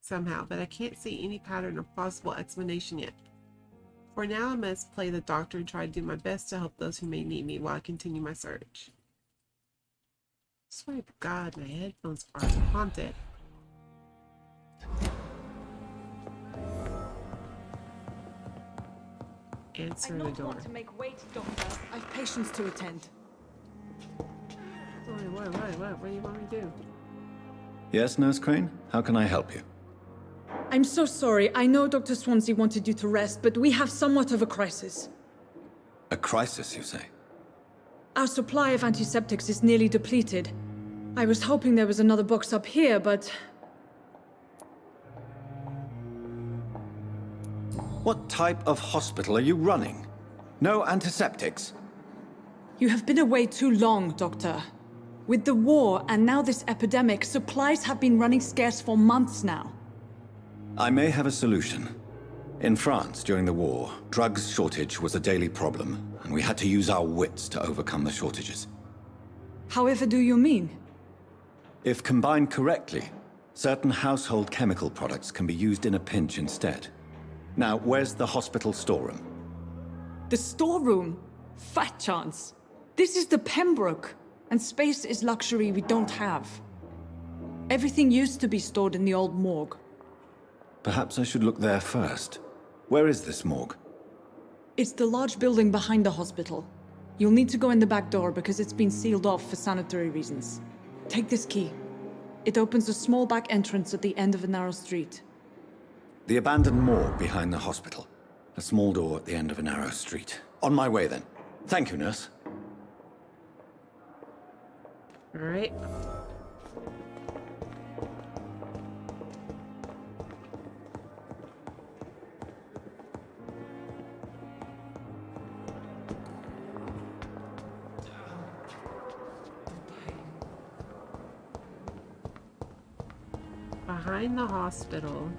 somehow, but I can't see any pattern or plausible explanation yet. For now, I must play the doctor and try to do my best to help those who may need me while I continue my search. I swear to God, my headphones are haunted. Answer the door. To make wait, Doctor. I've patients to attend. What do you want me to do? Yes, Nurse Crane? How can I help you? I'm so sorry. I know Dr. Swansea wanted you to rest, but we have somewhat of a crisis. A crisis, you say? Our supply of antiseptics is nearly depleted. I was hoping there was another box up here, but... What type of hospital are you running? No antiseptics? You have been away too long, Doctor. With the war and now this epidemic, supplies have been running scarce for months now. I may have a solution. In France, during the war, drugs shortage was a daily problem, and we had to use our wits to overcome the shortages. However do you mean? If combined correctly, certain household chemical products can be used in a pinch instead. Now, where's the hospital storeroom? The storeroom? Fat chance. This is the Pembroke, and space is luxury we don't have. Everything used to be stored in the old morgue. Perhaps I should look there first. Where is this morgue? It's the large building behind the hospital. You'll need to go in the back door because it's been sealed off for sanitary reasons. Take this key. It opens a small back entrance at the end of a narrow street. The abandoned morgue behind the hospital. A small door at the end of a narrow street. On my way then. Thank you, nurse. All right. Behind the hospital.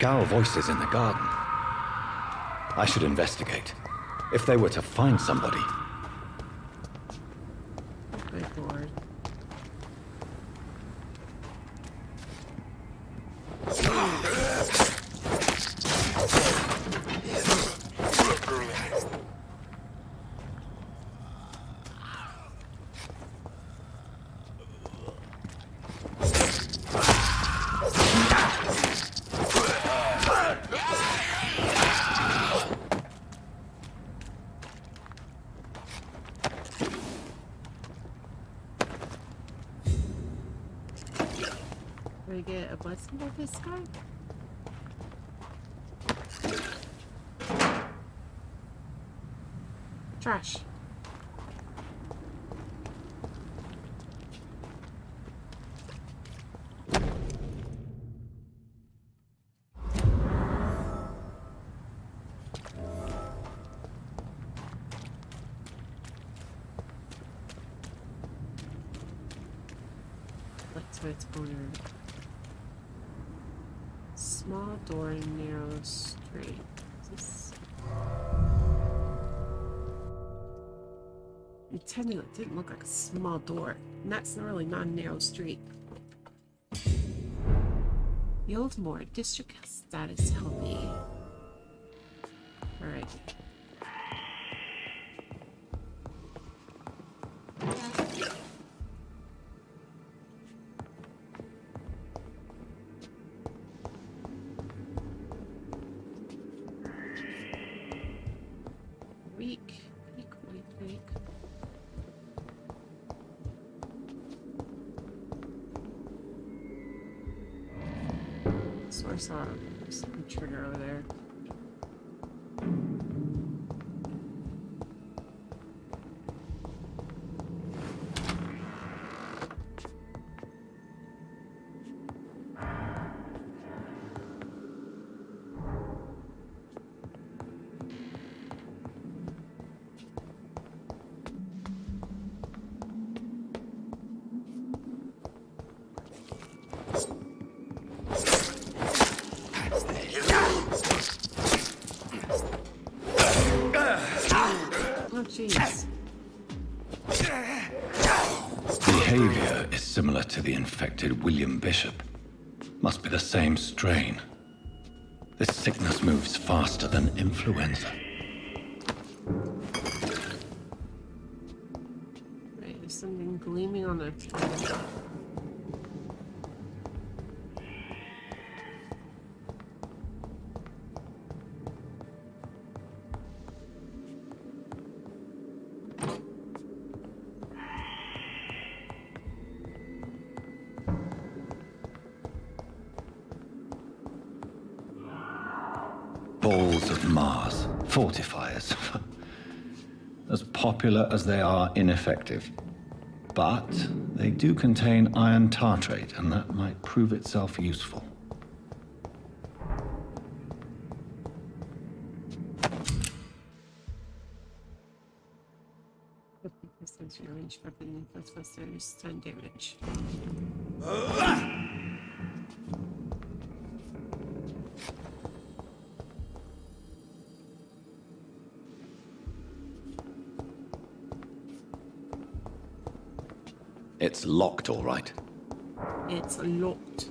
Scowl voices in the garden. I should investigate. If they were to find somebody. Good lord. Can I get a blessing with this guy? Trash. Let's go to owner. Small door, narrow street. This... It didn't look like a small door. And that's really not a narrow street. Yieldmore, district status healthy. Alright. Weak. So I saw some trigger over there. Oh, jeez. Behavior is similar to the infected William Bishop. Must be the same strain. This sickness moves faster than influenza. Right, there's something gleaming on the... Balls of Mars, fortifiers. As popular as they are ineffective. But they do contain iron tartrate, and that might prove itself useful. Range for bleeding plus 10 damage. It's locked, all right. It's locked.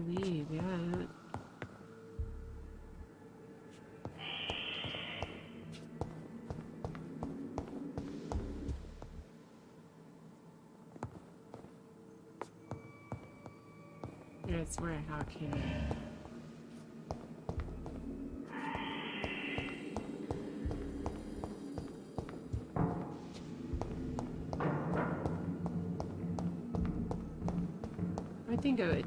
Leave, yeah. swear how it came in. I think of it.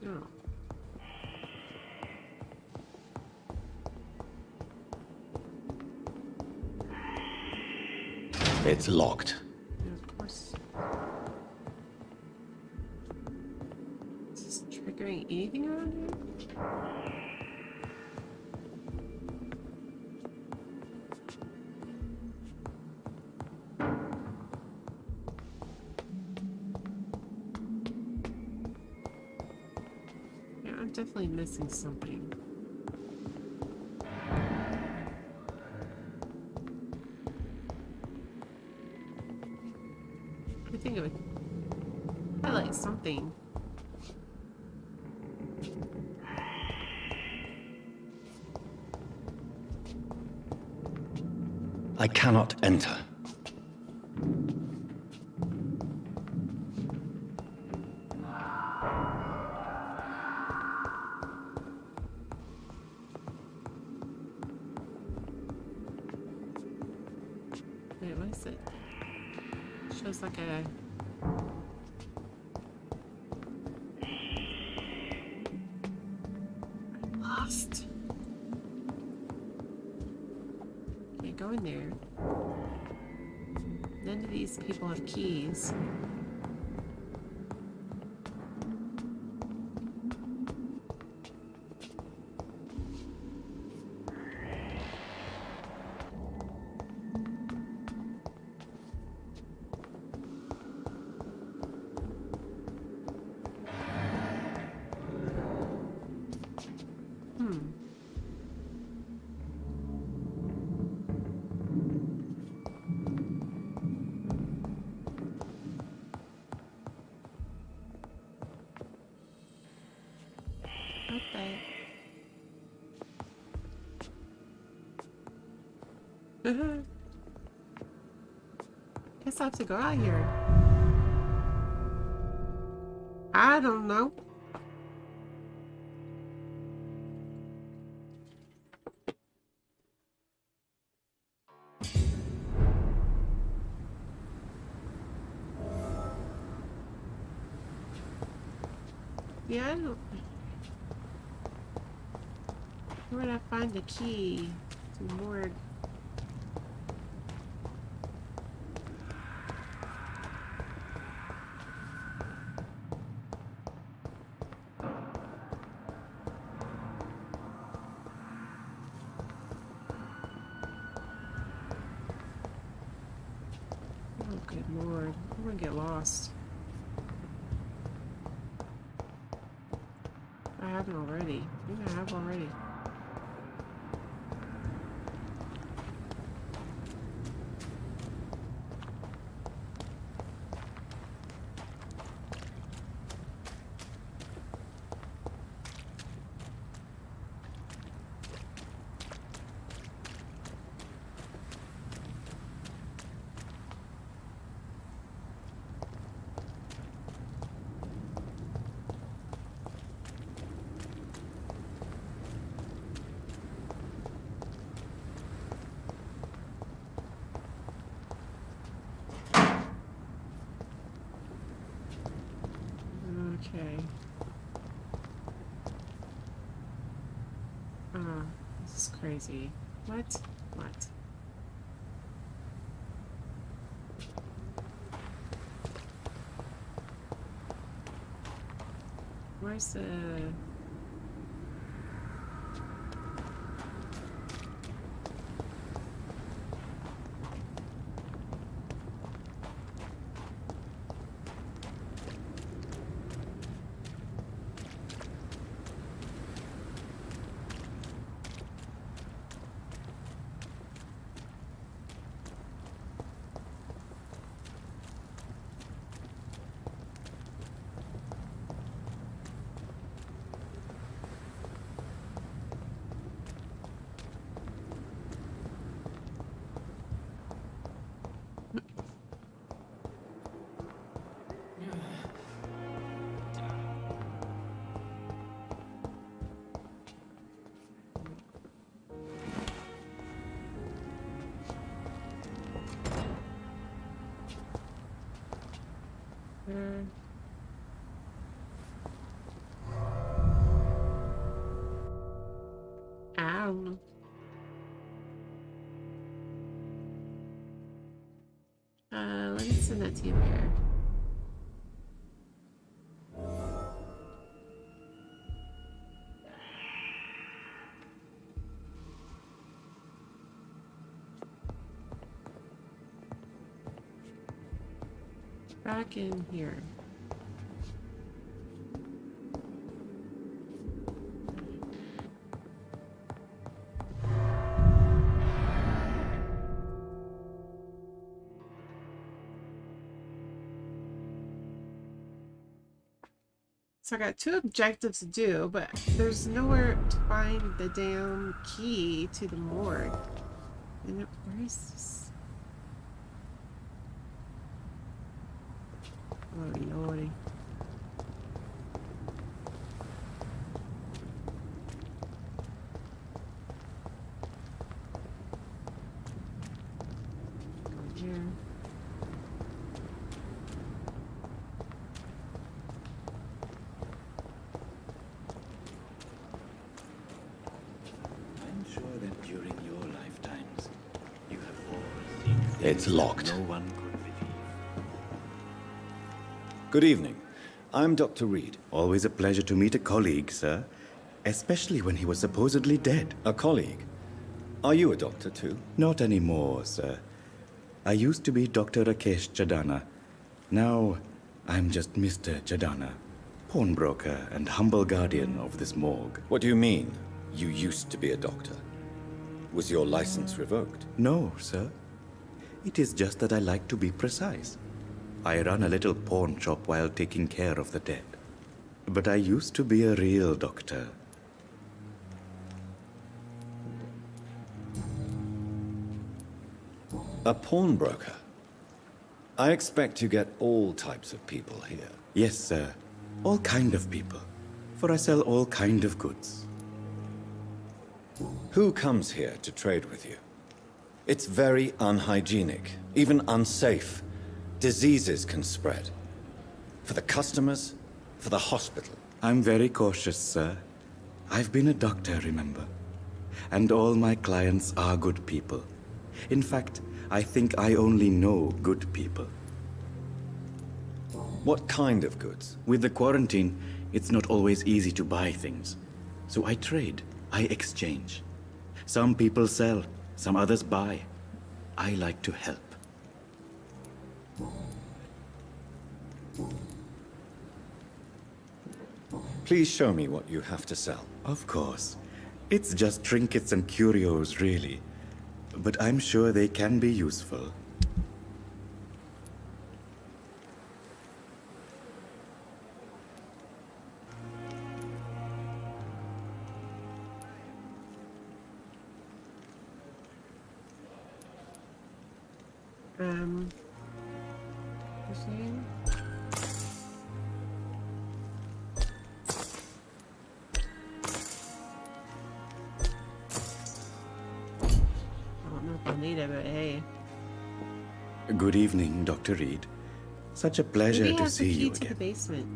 Oh. It's locked. Yeah, of course. Is this triggering anything around here? Yeah, I'm definitely missing something. I think it would highlight something. I cannot enter. Wait, what is it? Shows like a... I'm lost. Can't go in there. None of these people have keys. Guess I have to go out here. I don't know. Yeah, I don't... Where would I find the key to morgue? Oh, good lord. I'm gonna get lost. I haven't already. I think I have already. Okay. This is crazy. What? What? Where's the... Ow. Let me send that to you here. Back in here. So I got 2 objectives to do, but there's nowhere to find the damn key to the morgue. And where is this? Oh lordy. Go here. I'm sure that during your lifetimes, you have all seen things It's locked. no one could believe. Good evening. I'm Dr. Reed. Always a pleasure to meet a colleague, sir. Especially when he was supposedly dead. A colleague. Are you a doctor too? Not anymore, sir. I used to be Dr. Rakesh Chadana. Now, I'm just Mr. Chadana, pawnbroker and humble guardian of this morgue. What do you mean, you used to be a doctor? Was your license revoked? No, sir. It is just that I like to be precise. I run a little pawn shop while taking care of the dead. But I used to be a real doctor. A pawnbroker? I expect you get all types of people here. Yes, sir. All kind of people. For I sell all kind of goods. Who comes here to trade with you? It's very unhygienic, even unsafe. Diseases can spread. For the customers, for the hospital. I'm very cautious, sir. I've been a doctor, remember? And all my clients are good people. In fact, I think I only know good people. What kind of goods? With the quarantine, it's not always easy to buy things. So I trade, I exchange. Some people sell, some others buy. I like to help. Please show me what you have to sell. Of course. It's just trinkets and curios, really. But I'm sure they can be useful. Good evening, Dr. Reed. Such a pleasure to see you again. To the basement.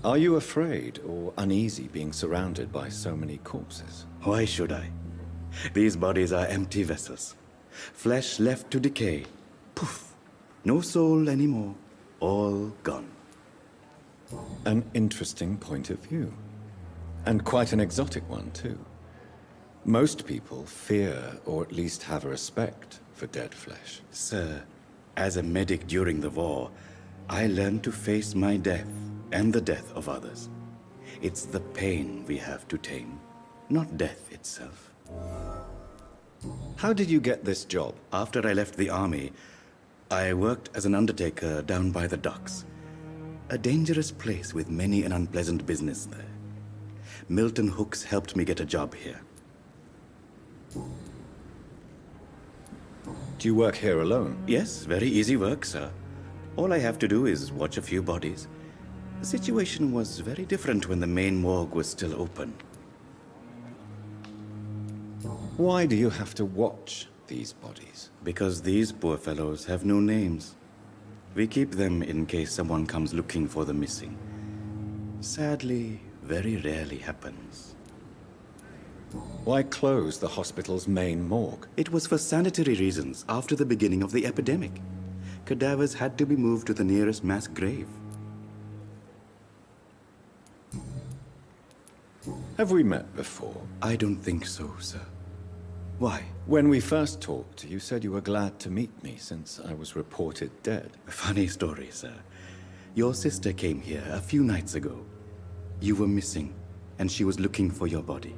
Are you afraid or uneasy being surrounded by so many corpses? Why should I? These bodies are empty vessels. Flesh left to decay. Poof. No soul anymore. All gone. An interesting point of view. And quite an exotic one, too. Most people fear, or at least have a respect, for dead flesh. Sir, as a medic during the war, I learned to face my death and the death of others. It's the pain we have to tame, not death itself. How did you get this job? After I left the army, I worked as an undertaker down by the docks. A dangerous place with many an unpleasant business there. Milton Hooks helped me get a job here. Do you work here alone? Yes, very easy work, sir. All I have to do is watch a few bodies. The situation was very different when the main morgue was still open. Why do you have to watch these bodies? Because these poor fellows have no names. We keep them in case someone comes looking for the missing. Sadly, very rarely happens. Why close the hospital's main morgue? It was for sanitary reasons after the beginning of the epidemic. Cadavers had to be moved to the nearest mass grave. Have we met before? I don't think so, sir. Why? When we first talked, you said you were glad to meet me since I was reported dead. Funny story, sir. Your sister came here a few nights ago. You were missing, and she was looking for your body.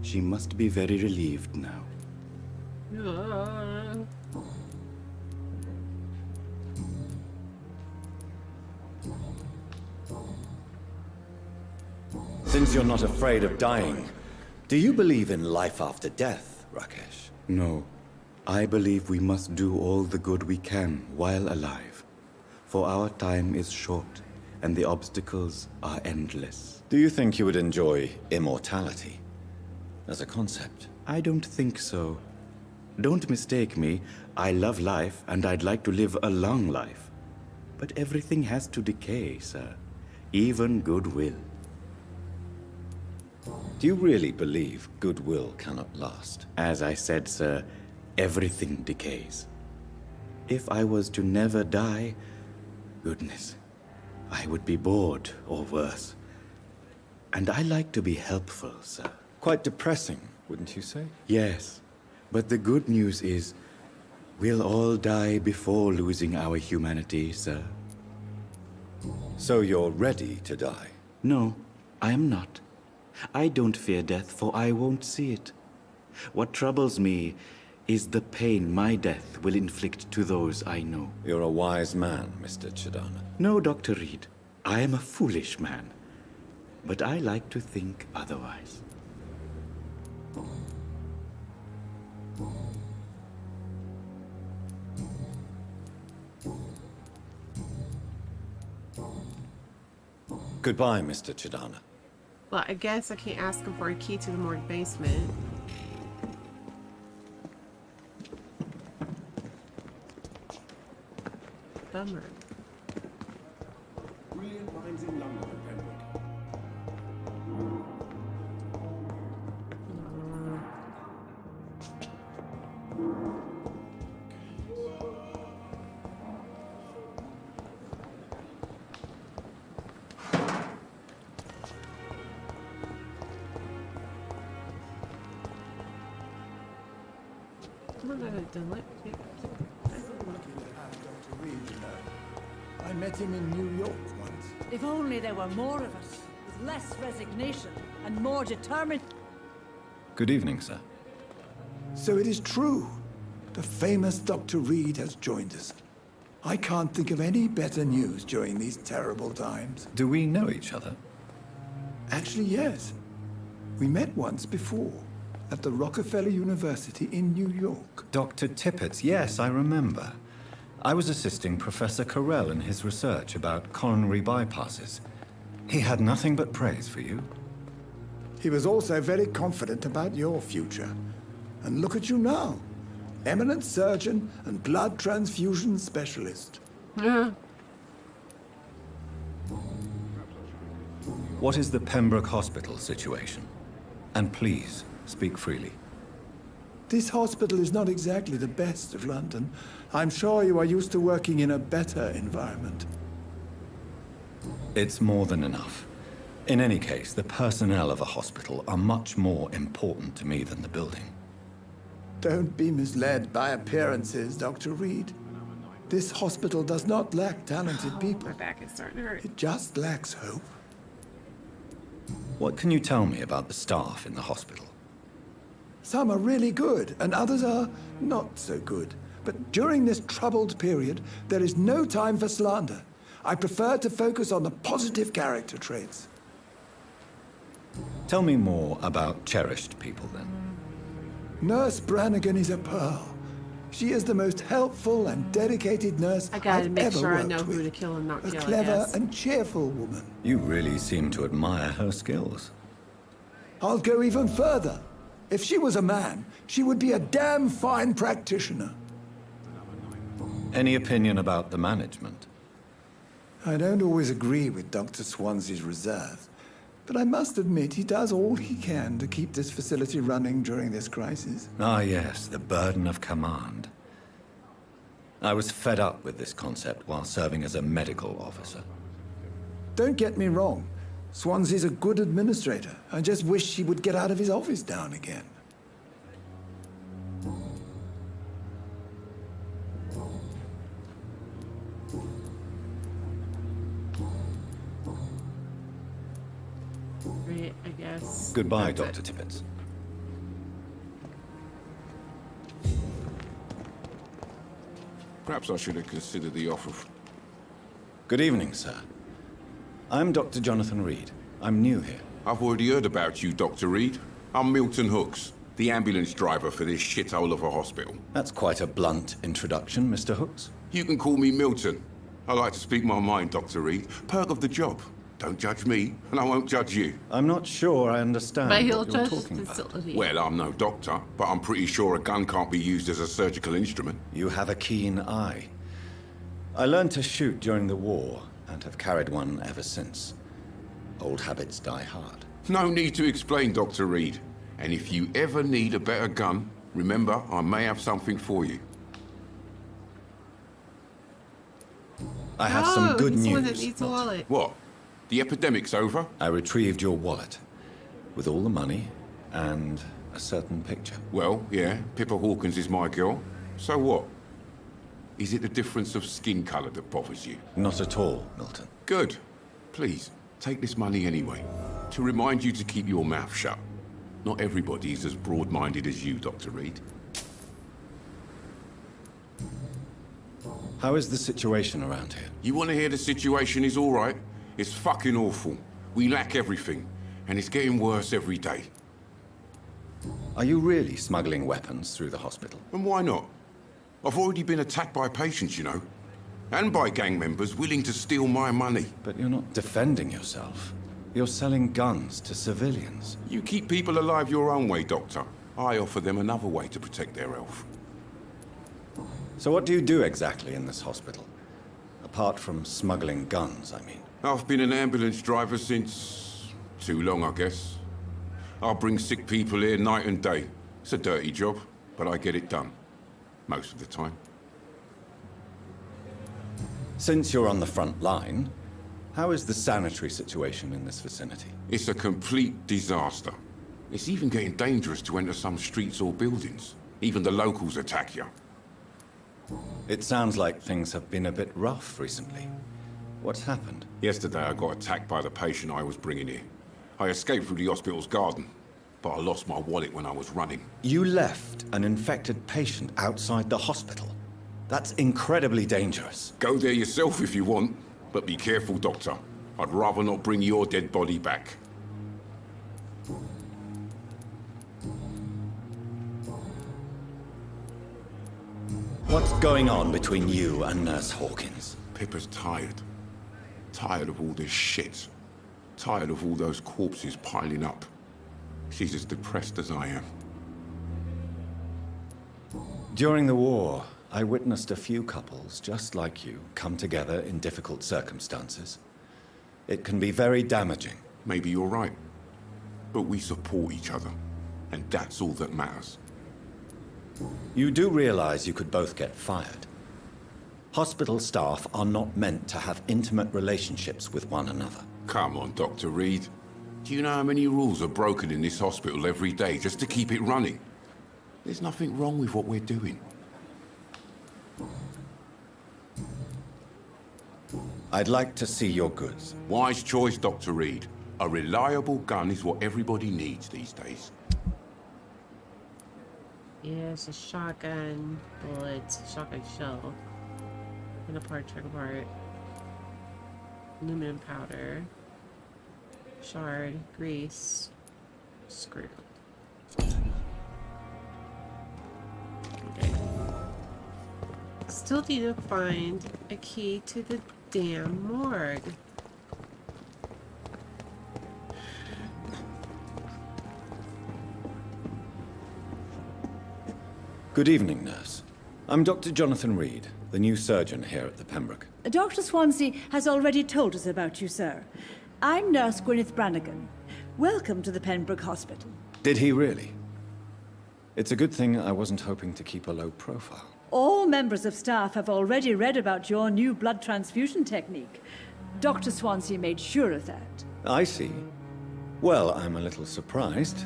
She must be very relieved now. Since you're not afraid of dying, do you believe in life after death, Rakesh? No. I believe we must do all the good we can while alive. For our time is short, and the obstacles are endless. Do you think you would enjoy immortality as a concept? I don't think so. Don't mistake me. I love life, and I'd like to live a long life. But everything has to decay, sir. Even goodwill. Do you really believe goodwill cannot last? As I said, sir, everything decays. If I was to never die, goodness, I would be bored or worse. And I like to be helpful, sir. Quite depressing, wouldn't you say? Yes, but the good news is we'll all die before losing our humanity, sir. So you're ready to die? No, I am not. I don't fear death, for I won't see it. What troubles me is the pain my death will inflict to those I know. You're a wise man, Mr. Chidana. No, Dr. Reed. I am a foolish man. But I like to think otherwise. Goodbye, Mr. Chidana. Well, I guess I can't ask him for a key to the morgue basement. Bummer. Brilliant minds in London, Pembroke. I met him in New York once. If only there were more of us, with less resignation and more determined. Good evening, sir. So it is true. The famous Dr. Reed has joined us. I can't think of any better news during these terrible times. Do we know each other? Actually, yes. We met once before, at the Rockefeller University in New York. Dr. Tippett, yes, I remember. I was assisting Professor Carell in his research about coronary bypasses. He had nothing but praise for you. He was also very confident about your future. And look at you now. Eminent surgeon and blood transfusion specialist. What is the Pembroke Hospital situation? And please, speak freely. This hospital is not exactly the best of London. I'm sure you are used to working in a better environment. It's more than enough. In any case, the personnel of a hospital are much more important to me than the building. Don't be misled by appearances, Dr. Reed. This hospital does not lack talented people. My back is starting to hurt. It just lacks hope. What can you tell me about the staff in the hospital? Some are really good, and others are not so good. But during this troubled period, there is no time for slander. I prefer to focus on the positive character traits. Tell me more about cherished people, then. Nurse Brannigan is a pearl. She is the most helpful and dedicated nurse I gotta I've make ever sure I worked know who with. to kill and not A kill, I clever guess. and cheerful woman. You really seem to admire her skills. I'll go even further. If she was a man, she would be a damn fine practitioner. Any opinion about the management? I don't always agree with Dr. Swansea's reserve, but I must admit he does all he can to keep this facility running during this crisis. Ah, yes, the burden of command. I was fed up with this concept while serving as a medical officer. Don't get me wrong. Swansea's a good administrator. I just wish he would get out of his office down again. Right, I guess. Goodbye, that's Dr. Tippett. Perhaps I should have considered the offer. Good evening, sir. I'm Dr. Jonathan Reed. I'm new here. I've already heard about you, Dr. Reed. I'm Milton Hooks, the ambulance driver for this shithole of a hospital. That's quite a blunt introduction, Mr. Hooks. You can call me Milton. I like to speak my mind, Dr. Reed. Perk of the job. Don't judge me, and I won't judge you. I'm not sure I understand But he'll what you're judge the talking about. facility. Well, I'm no doctor, but I'm pretty sure a gun can't be used as a surgical instrument. You have a keen eye. I learned to shoot during the war, and have carried one ever since. Old habits die hard. No need to explain, Dr. Reed. And if you ever need a better gun, remember, I may have something for you. I have some good he's the one news. that needs a wallet. What? The epidemic's over? I retrieved your wallet, with all the money, and a certain picture. Well, yeah, Pippa Hawkins is my girl. So what? Is it the difference of skin colour that bothers you? Not at all, Milton. Good. Please, take this money anyway. To remind you to keep your mouth shut. Not everybody is as broad-minded as you, Dr. Reed. How is the situation around here? You want to hear the situation is all right? It's fucking awful. We lack everything, and it's getting worse every day. Are you really smuggling weapons through the hospital? And why not? I've already been attacked by patients, you know. And by gang members willing to steal my money. But you're not defending yourself. You're selling guns to civilians. You keep people alive your own way, Doctor. I offer them another way to protect their health. So what do you do exactly in this hospital? Apart from smuggling guns, I mean. I've been an ambulance driver since... too long, I guess. I bring sick people here night and day. It's a dirty job, but I get it done. Most of the time. Since you're on the front line, how is the sanitary situation in this vicinity? It's a complete disaster. It's even getting dangerous to enter some streets or buildings. Even the locals attack you. It sounds like things have been a bit rough recently. What's happened? Yesterday I got attacked by the patient I was bringing here. I escaped through the hospital's garden, but I lost my wallet when I was running. You left an infected patient outside the hospital? That's incredibly dangerous. Go there yourself if you want, but be careful, Doctor. I'd rather not bring your dead body back. What's going on between you and Nurse Hawkins? Pippa's tired. Tired of all this shit. Tired of all those corpses piling up. She's as depressed as I am. During the war, I witnessed a few couples just like you come together in difficult circumstances. It can be very damaging. Maybe you're right. But we support each other. And that's all that matters. You do realize you could both get fired. Hospital staff are not meant to have intimate relationships with one another. Come on, Dr. Reed. Do you know how many rules are broken in this hospital every day just to keep it running? There's nothing wrong with what we're doing. I'd like to see your goods. Wise choice, Dr. Reed. A reliable gun is what everybody needs these days. Yeah, it's a shotgun bullet, shotgun shell, and a trigger part, aluminum powder, shard, grease, screw. Okay. Still need to find a key to the damn morgue. Good evening, nurse. I'm Dr. Jonathan Reed, the new surgeon here at the Pembroke. Dr. Swansea has already told us about you, sir. I'm Nurse Gwyneth Brannigan. Welcome to the Pembroke Hospital. Did he really? It's a good thing I wasn't hoping to keep a low profile. All members of staff have already read about your new blood transfusion technique. Dr. Swansea made sure of that. I see. Well, I'm a little surprised,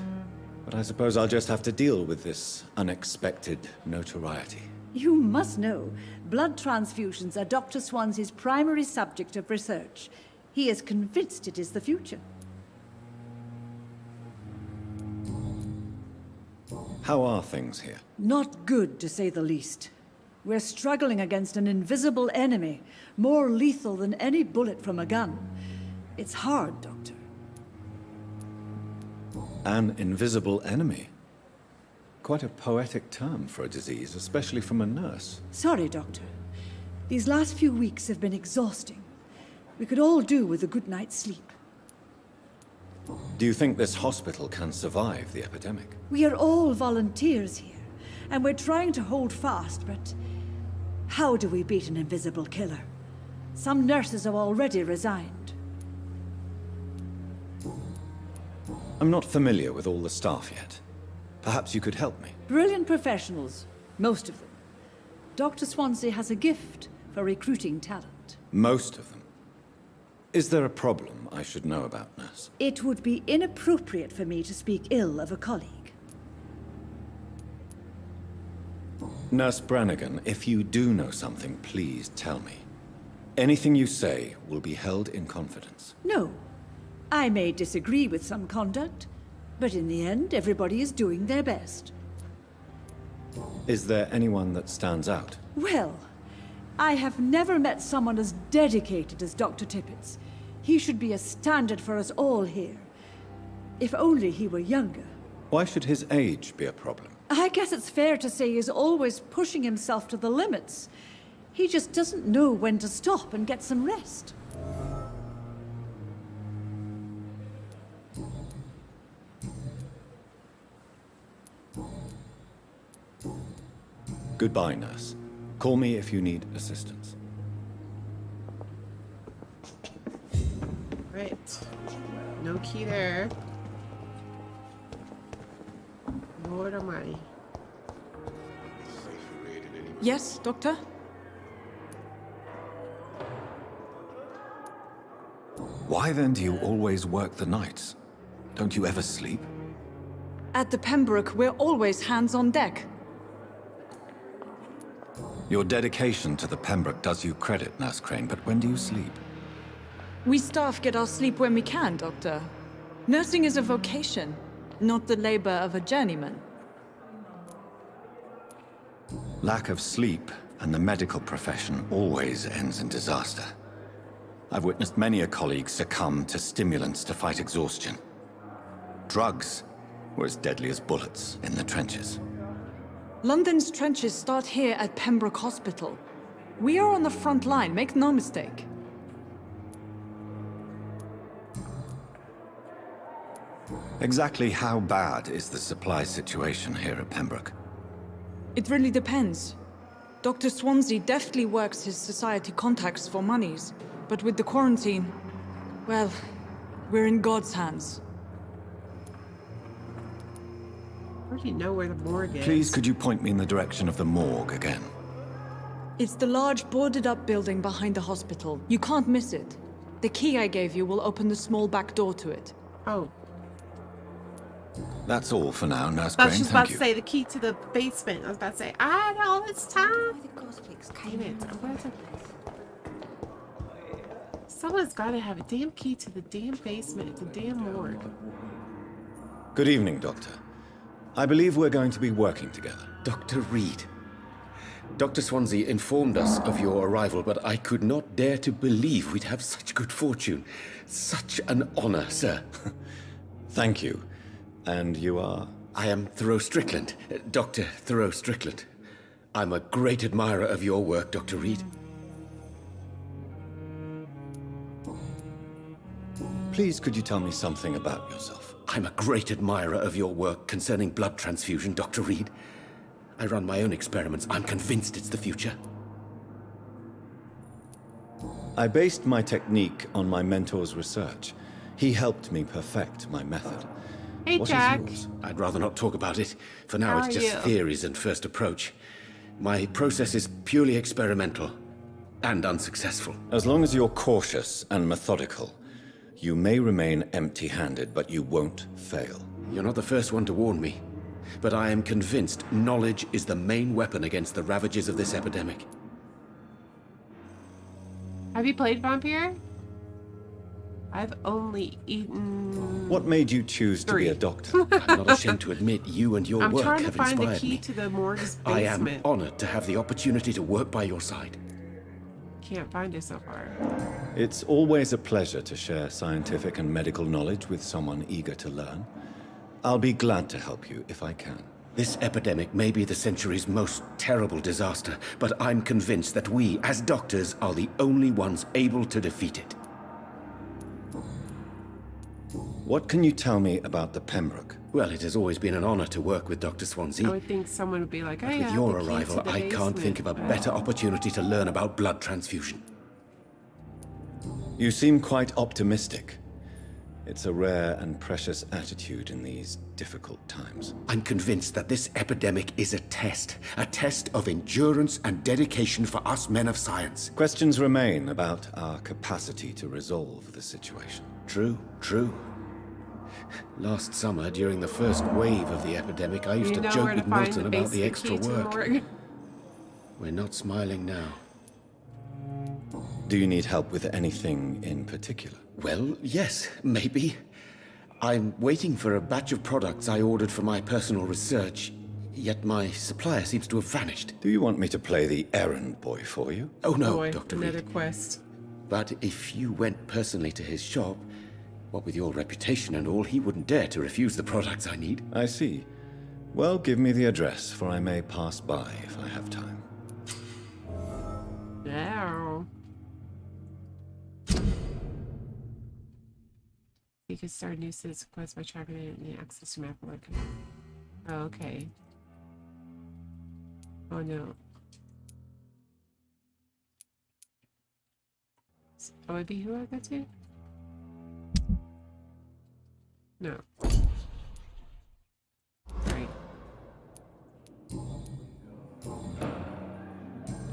but I suppose I'll just have to deal with this unexpected notoriety. You must know, blood transfusions are Dr. Swansea's primary subject of research. He is convinced it is the future. How are things here? Not good, to say the least. We're struggling against an invisible enemy, more lethal than any bullet from a gun. It's hard, Doctor. An invisible enemy? Quite a poetic term for a disease, especially from a nurse. Sorry, Doctor. These last few weeks have been exhausting. We could all do with a good night's sleep. Do you think this hospital can survive the epidemic? We are all volunteers here, and we're trying to hold fast, but how do we beat an invisible killer? Some nurses have already resigned. I'm not familiar with all the staff yet. Perhaps you could help me. Brilliant professionals, most of them. Dr. Swansea has a gift for recruiting talent. Most of them. Is there a problem I should know about, nurse? It would be inappropriate for me to speak ill of a colleague. Nurse Brannigan, if you do know something, please tell me. Anything you say will be held in confidence. No. I may disagree with some conduct, but in the end, everybody is doing their best. Is there anyone that stands out? Well, I have never met someone as dedicated as Dr. Tippett's. He should be a standard for us all here. If only he were younger. Why should his age be a problem? I guess it's fair to say he's always pushing himself to the limits. He just doesn't know when to stop and get some rest. Goodbye, nurse. Call me if you need assistance. Right. No key there. Lord almighty. Yes, Doctor? Why then do you always work the nights? Don't you ever sleep? At the Pembroke, we're always hands on deck. Your dedication to the Pembroke does you credit, Nurse Crane, but when do you sleep? We staff get our sleep when we can, Doctor. Nursing is a vocation, not the labor of a journeyman. Lack of sleep and the medical profession always ends in disaster. I've witnessed many a colleague succumb to stimulants to fight exhaustion. Drugs were as deadly as bullets in the trenches. London's trenches start here at Pembroke Hospital. We are on the front line, make no mistake. Exactly how bad is the supply situation here at Pembroke? It really depends. Dr. Swansea deftly works his society contacts for monies, but with the quarantine, well, we're in God's hands. I already know where the morgue is. Please, could you point me in the direction of the morgue again? It's the large boarded-up building behind the hospital. You can't miss it. The key I gave you will open the small back door to it. Oh. That's all for now, Nurse I Crane. was just Thank about you. to say the key to the basement. I was about to say, I had all this time. Damn it. I'm going to... Someone's got to have a damn key to the damn basement, the damn morgue. Good evening, Doctor. I believe we're going to be working together. Dr. Reed. Dr. Swansea informed us of your arrival, but I could not dare to believe we'd have such good fortune. Such an honor, sir. Thank you. And you are? I am Thoreau Strickland, Dr. Thoreau Strickland. I'm a great admirer of your work, Dr. Reed. Please, could you tell me something about yourself? I'm a great admirer of your work concerning blood transfusion, Dr. Reed. I run my own experiments. I'm convinced it's the future. I based my technique on my mentor's research. He helped me perfect my method. Hey, What is Jack. yours? I'd rather not talk about it. For now, How it's are just you? theories and first approach. My process is purely experimental and unsuccessful. As long as you're cautious and methodical, you may remain empty-handed, but you won't fail. You're not the first one to warn me, but I am convinced knowledge is the main weapon against the ravages of this epidemic. Have you played Vampire? I've only eaten. What made you choose to be a 3. doctor? I'm not ashamed to admit you and your I'm work trying to have find the inspired key me. to the morgue's I am basement. honored to have the opportunity to work by your side. Can't find it so far. It's always a pleasure to share scientific and medical knowledge with someone eager to learn. I'll be glad to help you if I can. This epidemic may be the century's most terrible disaster, but I'm convinced that we, as doctors, are the only ones able to defeat it. What can you tell me about the Pembroke? Well, it has always been an honor to work with Dr. Swansea. I would think someone would be like, "Oh But yeah, with your the key to arrival, the I can't think of a basement." better opportunity to learn about blood transfusion. You seem quite optimistic. It's a rare and precious attitude in these difficult times. I'm convinced that this epidemic is a test of endurance and dedication for us men of science. Questions remain about our capacity to resolve the situation. True, true. Last summer, during the first wave of the epidemic, I used You to know joke where to with find Milton the about the basic extra key to the work. morgue. We're not smiling now. Do you need help with anything in particular? Well, yes, maybe. I'm waiting for a batch of products I ordered for my personal research, yet my supplier seems to have vanished. Do you want me to play the errand boy for you? Oh no, Boy, Dr. another Reed. quest. But if you went personally to his shop, what with your reputation and all, he wouldn't dare to refuse the products I need. I see. Well, give me the address, for I may pass by if I have time. Now. You can start a new citizen quest by tracking it and access to map alert. Oh, okay. Oh no. That would be who I go to? No. Right.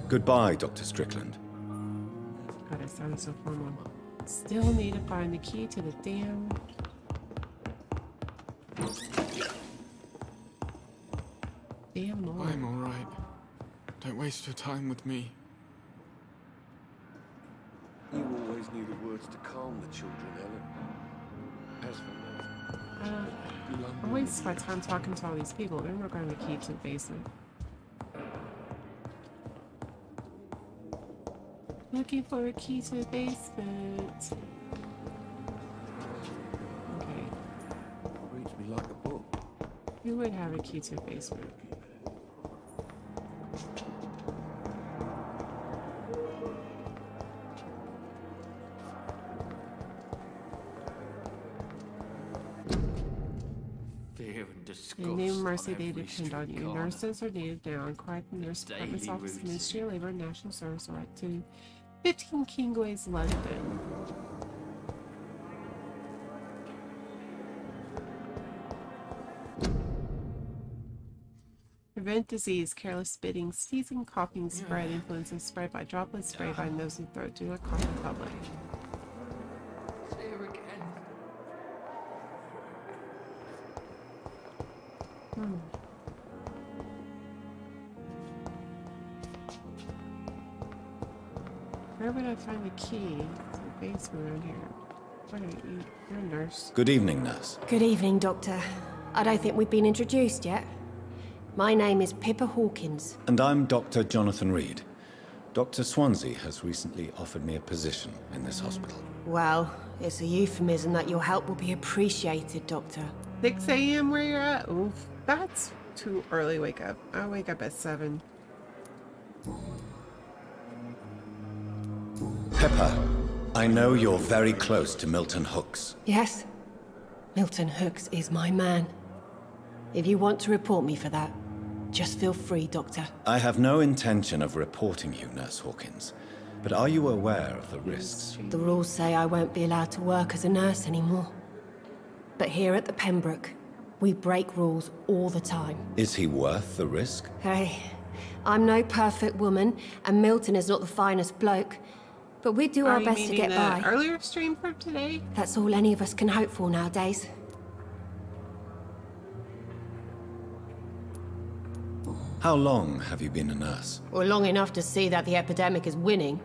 Goodbye, Dr. Strickland. God, it sounds so formal. Still need to find the key to the damn... Damn Lord. I'm all right. Don't waste your time with me. You always knew the words to calm the children, Ellen. As for me, I'm wasting my time talking to all these people. They're not going to the key to the basement. Looking for a key to the basement. Okay. reads me like a book. Who would have a key to the basement? Fear and disgust. In the name of mercy, on they every depend on street you. corner. Nurses are needed now. Inquire from the Nurse Department's Daily Office, routine. Ministry of Labor and National Service, right to 15 Kingways, London. Prevent disease, careless spitting, sneezing, coughing, spread, influenza spread by droplets, spray by nose and throat. Do not cough in public. There again. Where would I find the key to the basement around here? What are you? You're a nurse. Good evening, nurse. Good evening, Doctor. I don't think we've been introduced yet. My name is Pippa Hawkins. And I'm Dr. Jonathan Reed. Dr. Swansea has recently offered me a position in this hospital. Well, it's a euphemism that your help will be appreciated, Doctor. 6 a.m. where you're at? Oof, that's too early wake up. I wake up at 7. Pepper, I know you're very close to Milton Hooks. Yes? Milton Hooks is my man. If you want to report me for that, Just feel free, Doctor. I have no intention of reporting you, Nurse Hawkins. But are you aware of the risks? The rules say I won't be allowed to work as a nurse anymore. But here at the Pembroke, we break rules all the time. Is he worth the risk? Hey, I'm no perfect woman, and Milton is not the finest bloke. But we do our best to get by. Earlier stream from today? That's all any of us can hope for nowadays. How long have you been a nurse? Well, long enough to see that the epidemic is winning.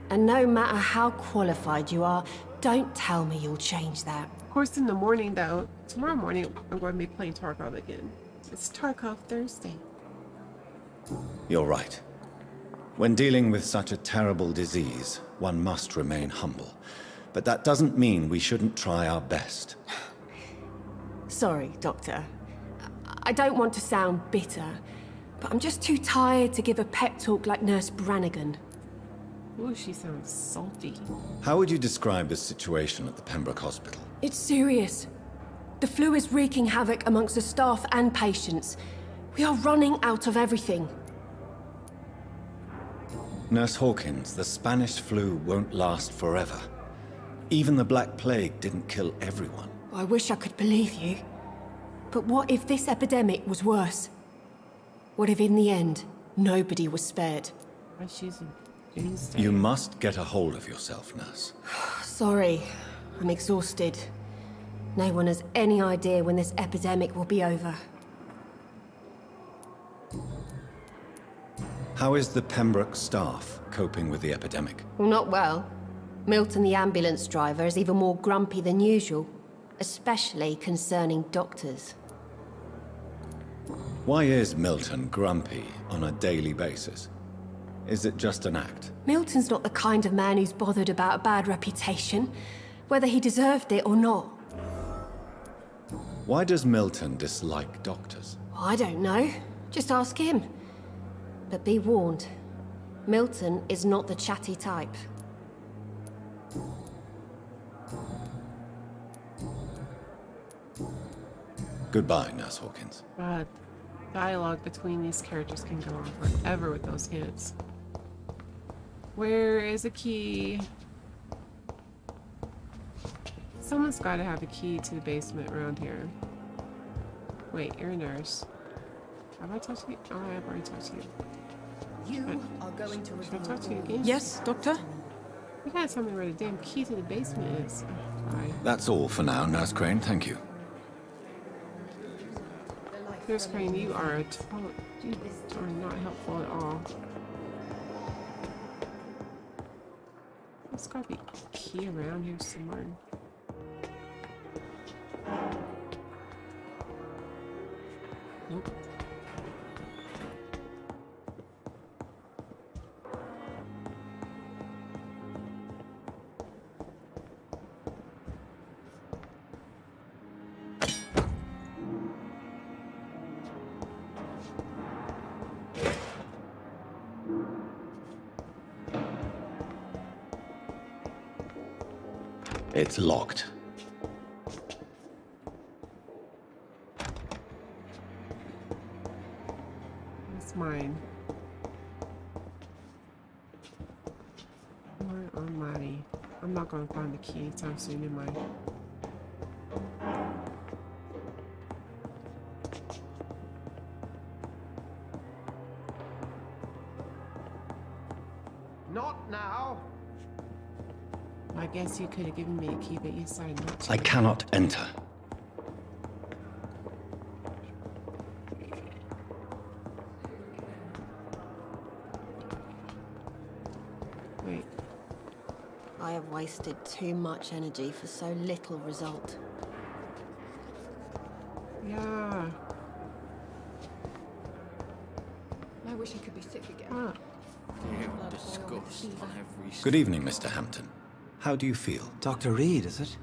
And no matter how qualified you are, don't tell me you'll change that. Of course, in the morning, though, tomorrow morning, I'm going to be playing Tarkov again. It's Tarkov Thursday. You're right. When dealing with such a terrible disease, one must remain humble. But that doesn't mean we shouldn't try our best. Sorry, Doctor. I don't want to sound bitter, but I'm just too tired to give a pep talk like Nurse Brannigan. Ooh, she sounds salty. How would you describe the situation at the Pembroke Hospital? It's serious. The flu is wreaking havoc amongst the staff and patients. We are running out of everything. Nurse Hawkins, the Spanish flu won't last forever. Even the Black Plague didn't kill everyone. I wish I could believe you. But what if this epidemic was worse? What if in the end, nobody was spared? You must get a hold of yourself, nurse. Sorry, I'm exhausted. No one has any idea when this epidemic will be over. How is the Pembroke staff coping with the epidemic? Well, not well. Milton, the ambulance driver, is even more grumpy than usual, especially concerning doctors. Why is Milton grumpy on a daily basis? Is it just an act? Milton's not the kind of man who's bothered about a bad reputation, whether he deserved it or not. Why does Milton dislike doctors? I don't know. Just ask him. But be warned, Milton is not the chatty type. Goodbye, Nurse Hawkins. God, dialogue between these characters can go on forever with those hints. Where is a key? Someone's got to have a key to the basement around here. Wait, you're a nurse. Have I talked to you? Oh, I have already talked to you. You are going to Should I talk to you again? Yes, Doctor? You gotta tell me where the damn key to the basement is. Oh, bye. That's all for now, Nurse Crane. Thank you. Nurse Crane, you are you are not helpful at all. There's gotta be a key around here somewhere. Nope. It's locked. It's mine. Lord Almighty. I'm not gonna find the key anytime soon, am I? Not now. I guess you could have given me a key, but you decided not to. I cannot enter. Wait. I have wasted too much energy for so little result. Yeah. I wish I could be sick again. Ah. Good evening, Mr. Hampton. How do you feel? Dr. Reed, is it?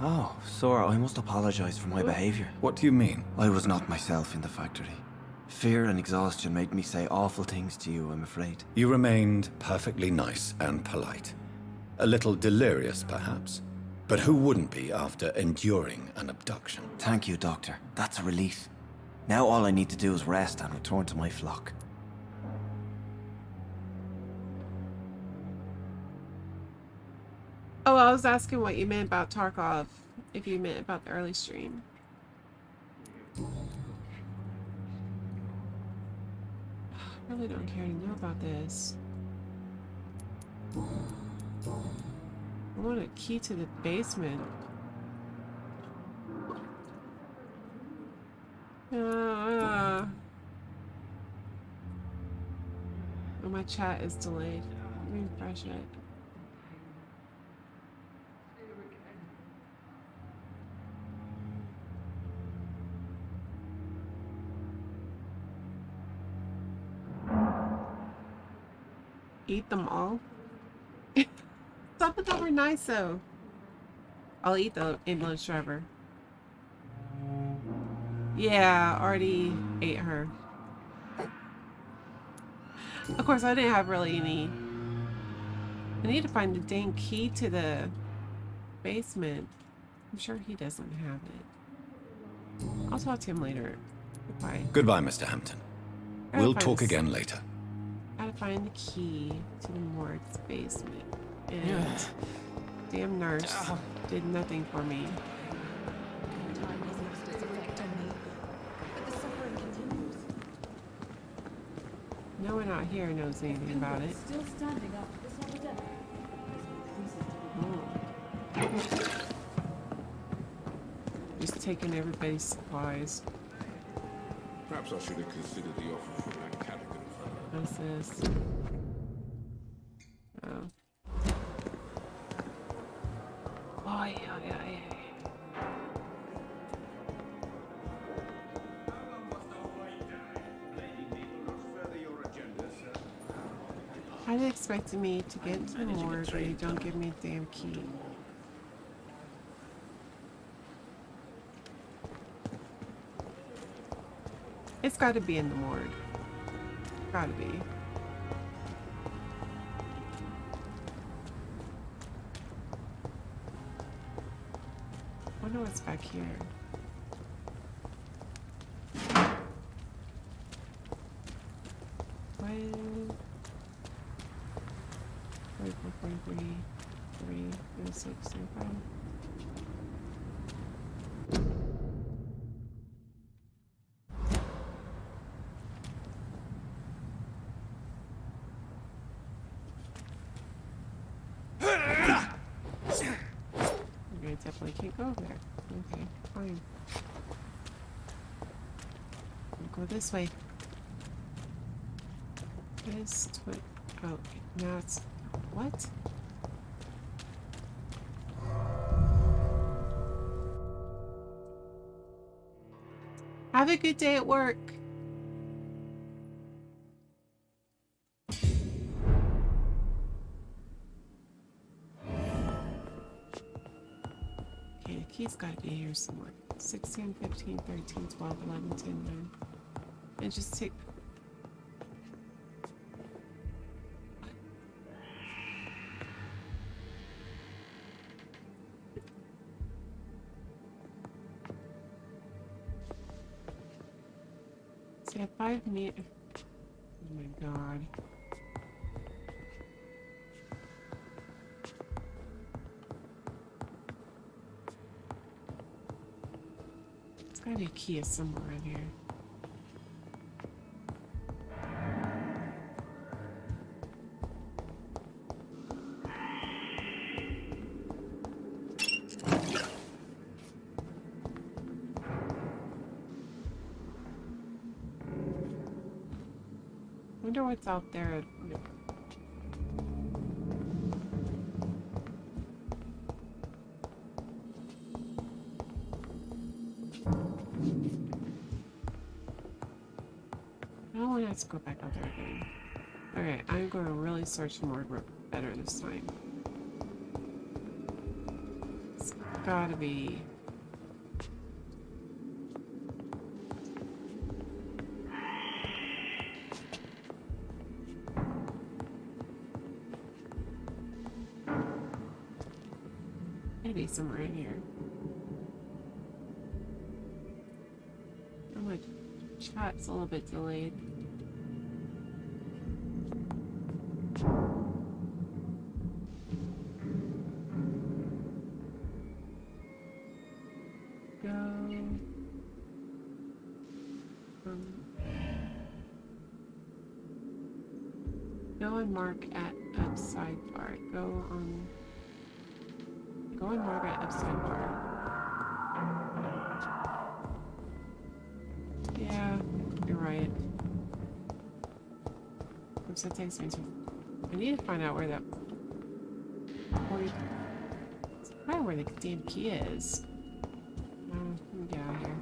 Oh, sir, I must apologize for my behavior. What do you mean? I was not myself in the factory. Fear and exhaustion made me say awful things to you, I'm afraid. You remained perfectly nice and polite. A little delirious, perhaps. But who wouldn't be after enduring an abduction? Thank you, Doctor. That's a relief. Now all I need to do is rest and return to my flock. Oh, I was asking what you meant about Tarkov, if you meant about the early stream. I really don't care to know about this. I want a key to the basement. Oh, my chat is delayed. Let me refresh it. Eat them all? Some of them are nice though. I'll eat the ambulance driver. Yeah, already ate her. Of course, I didn't have really any. I need to find the dang key to the basement. I'm sure he doesn't have it. I'll talk to him later. Goodbye. Goodbye, Mr. Hampton. We'll talk again later. Gotta find the key to the morgue's basement. And damn nurse did nothing for me. No one out here knows anything about it. Still standing up this epidemic. Just taking everybody's supplies. Perhaps I should have considered the offer from that Cadigan fellow. What's this? Oh. Oh, yeah. How are they expecting me to get into the morgue when you don't give me a damn key? It's gotta be in the morgue. Gotta be. I wonder what's back here. What? 44, 43, 3, 36, 35. I definitely can't go there. Okay, fine. I'll go this way. This oh, now it's what? Have a good day at work. Okay, the key's gotta be here somewhere. 16, 15, 13, 12, 11, 10, 9. And just take... See, I have 5 meters. Oh my god. There's gotta be a key somewhere around here. I wonder what's out there. I don't want to have to go back out there again. Okay, I'm going to really search more better this time. It's gotta be... Maybe somewhere in here. I'm gonna Chat's a little bit delayed. Go and mark at upside bar. Go and mark at upside bar. Yeah, you're right. Oops, that takes me to. I need to find out where that. It's probably where the damn key is. Let me get out of here.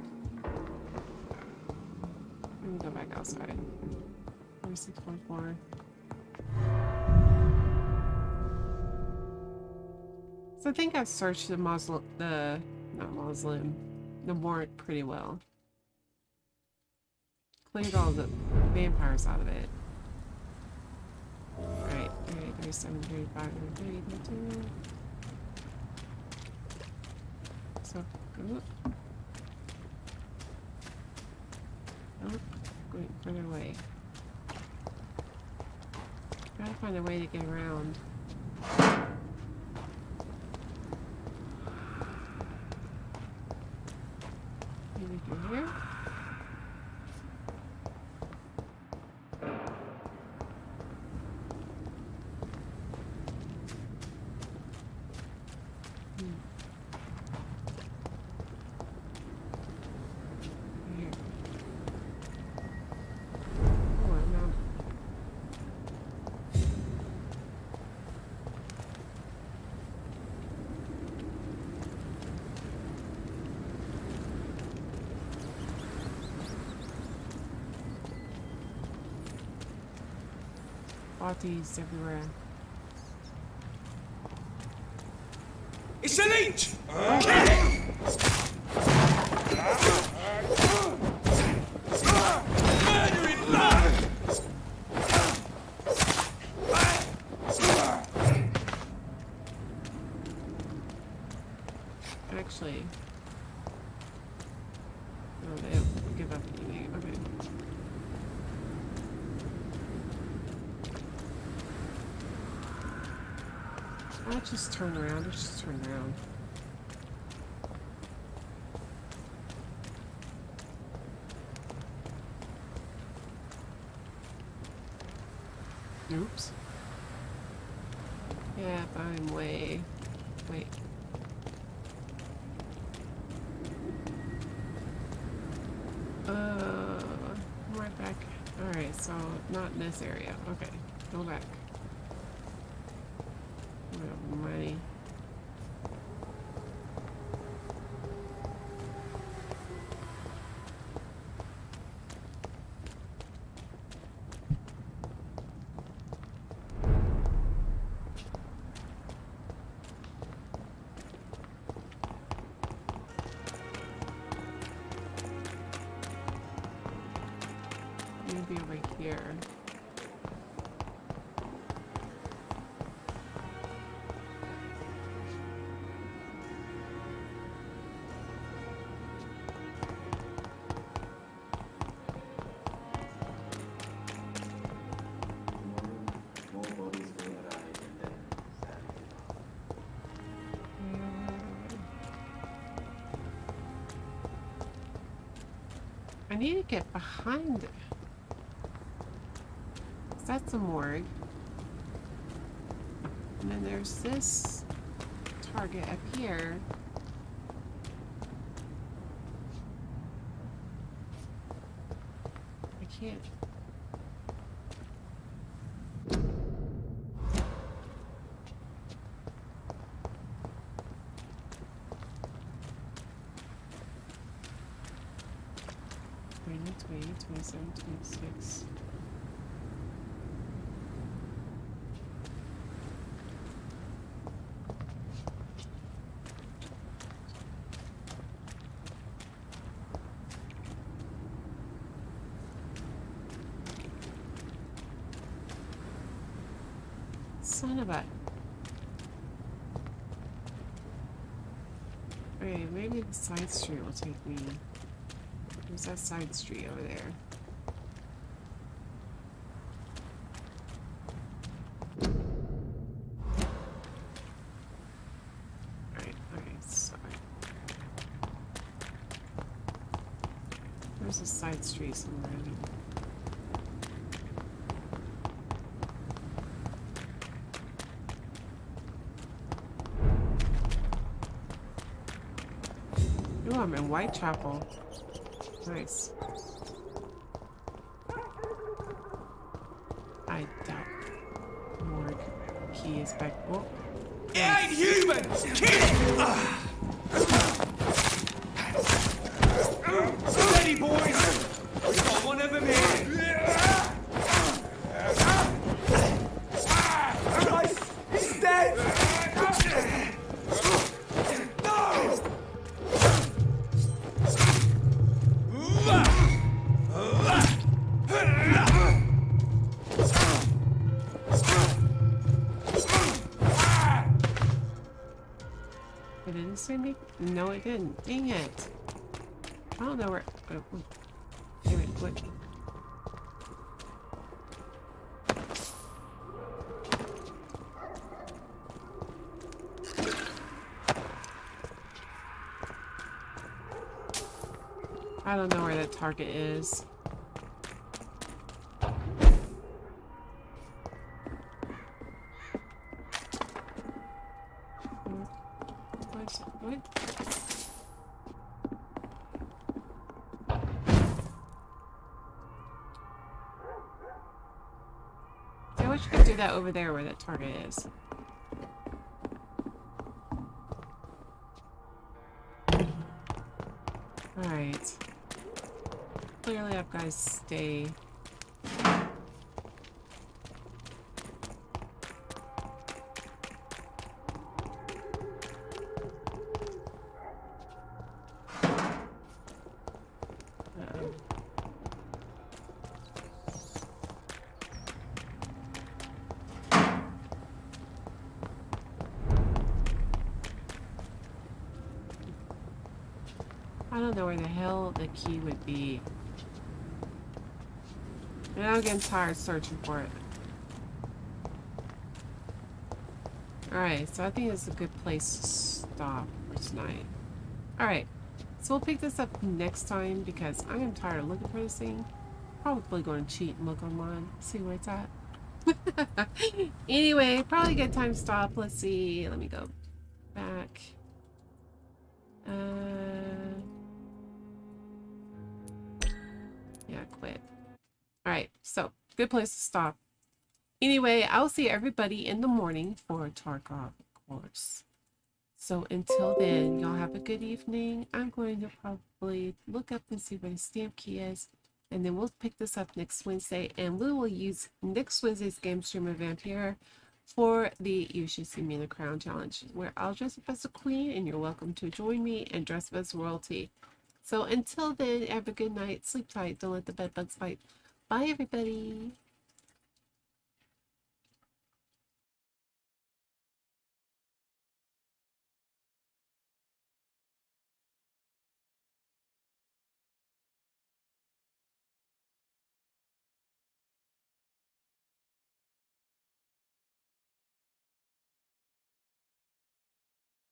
Let me go back outside. 46.4. So I think I've searched the warrant pretty well. Cleared all the vampires out of it. Right, 37, 35, 30, 32. So, go. Oh, going further away. Gotta find a way to get around. Maybe through here? Bodies everywhere. It's a leech! Murdering lad! Actually, no, they don't give up anything. Okay. Let's just turn around. Let's just turn around. Oops. Yeah, but I'm way. Wait. Right back. Alright, so not in this area. Okay, go back. We have money. Maybe over here. I need to get behind it. That's a morgue. And then there's this target up here. I can't. Wait, 27, 26. Son of a... Okay, maybe the side street will take me. There's that side street over there. There's a side street somewhere. Ooh, I'm in Whitechapel. Nice. I doubt Morgue key is back. Oh. It ain't human! Kill it! Steady, boys! We've got one of them here! Christ! He's dead! No! It didn't say me? No, it didn't. Dang it. I don't know where. Oh, damn it, what? I don't know where that target is. What? I wish you could do that over there where that target is. Alright. Clearly I've got to stay. I don't know where the hell the key would be. And I'm getting tired searching for it. Alright, so I think it's a good place to stop for tonight. Alright, so we'll pick this up next time because I am tired of looking for this thing. Probably going to cheat and look online, see where it's at. Anyway, probably a good time to stop. Let's see. Let me go back. Yeah, quit. Alright, so good place to stop. Anyway, I'll see everybody in the morning for Tarkov, of course. So until then, y'all have a good evening. I'm going to probably look up and see where the stamp key is. And then we'll pick this up next Wednesday. And we will use next Wednesday's game stream of Vampire for the You Should See Me in the Crown challenge, where I'll dress up as a queen and you're welcome to join me and dress up as royalty. So until then, have a good night. Sleep tight. Don't let the bed bugs bite. Bye, everybody.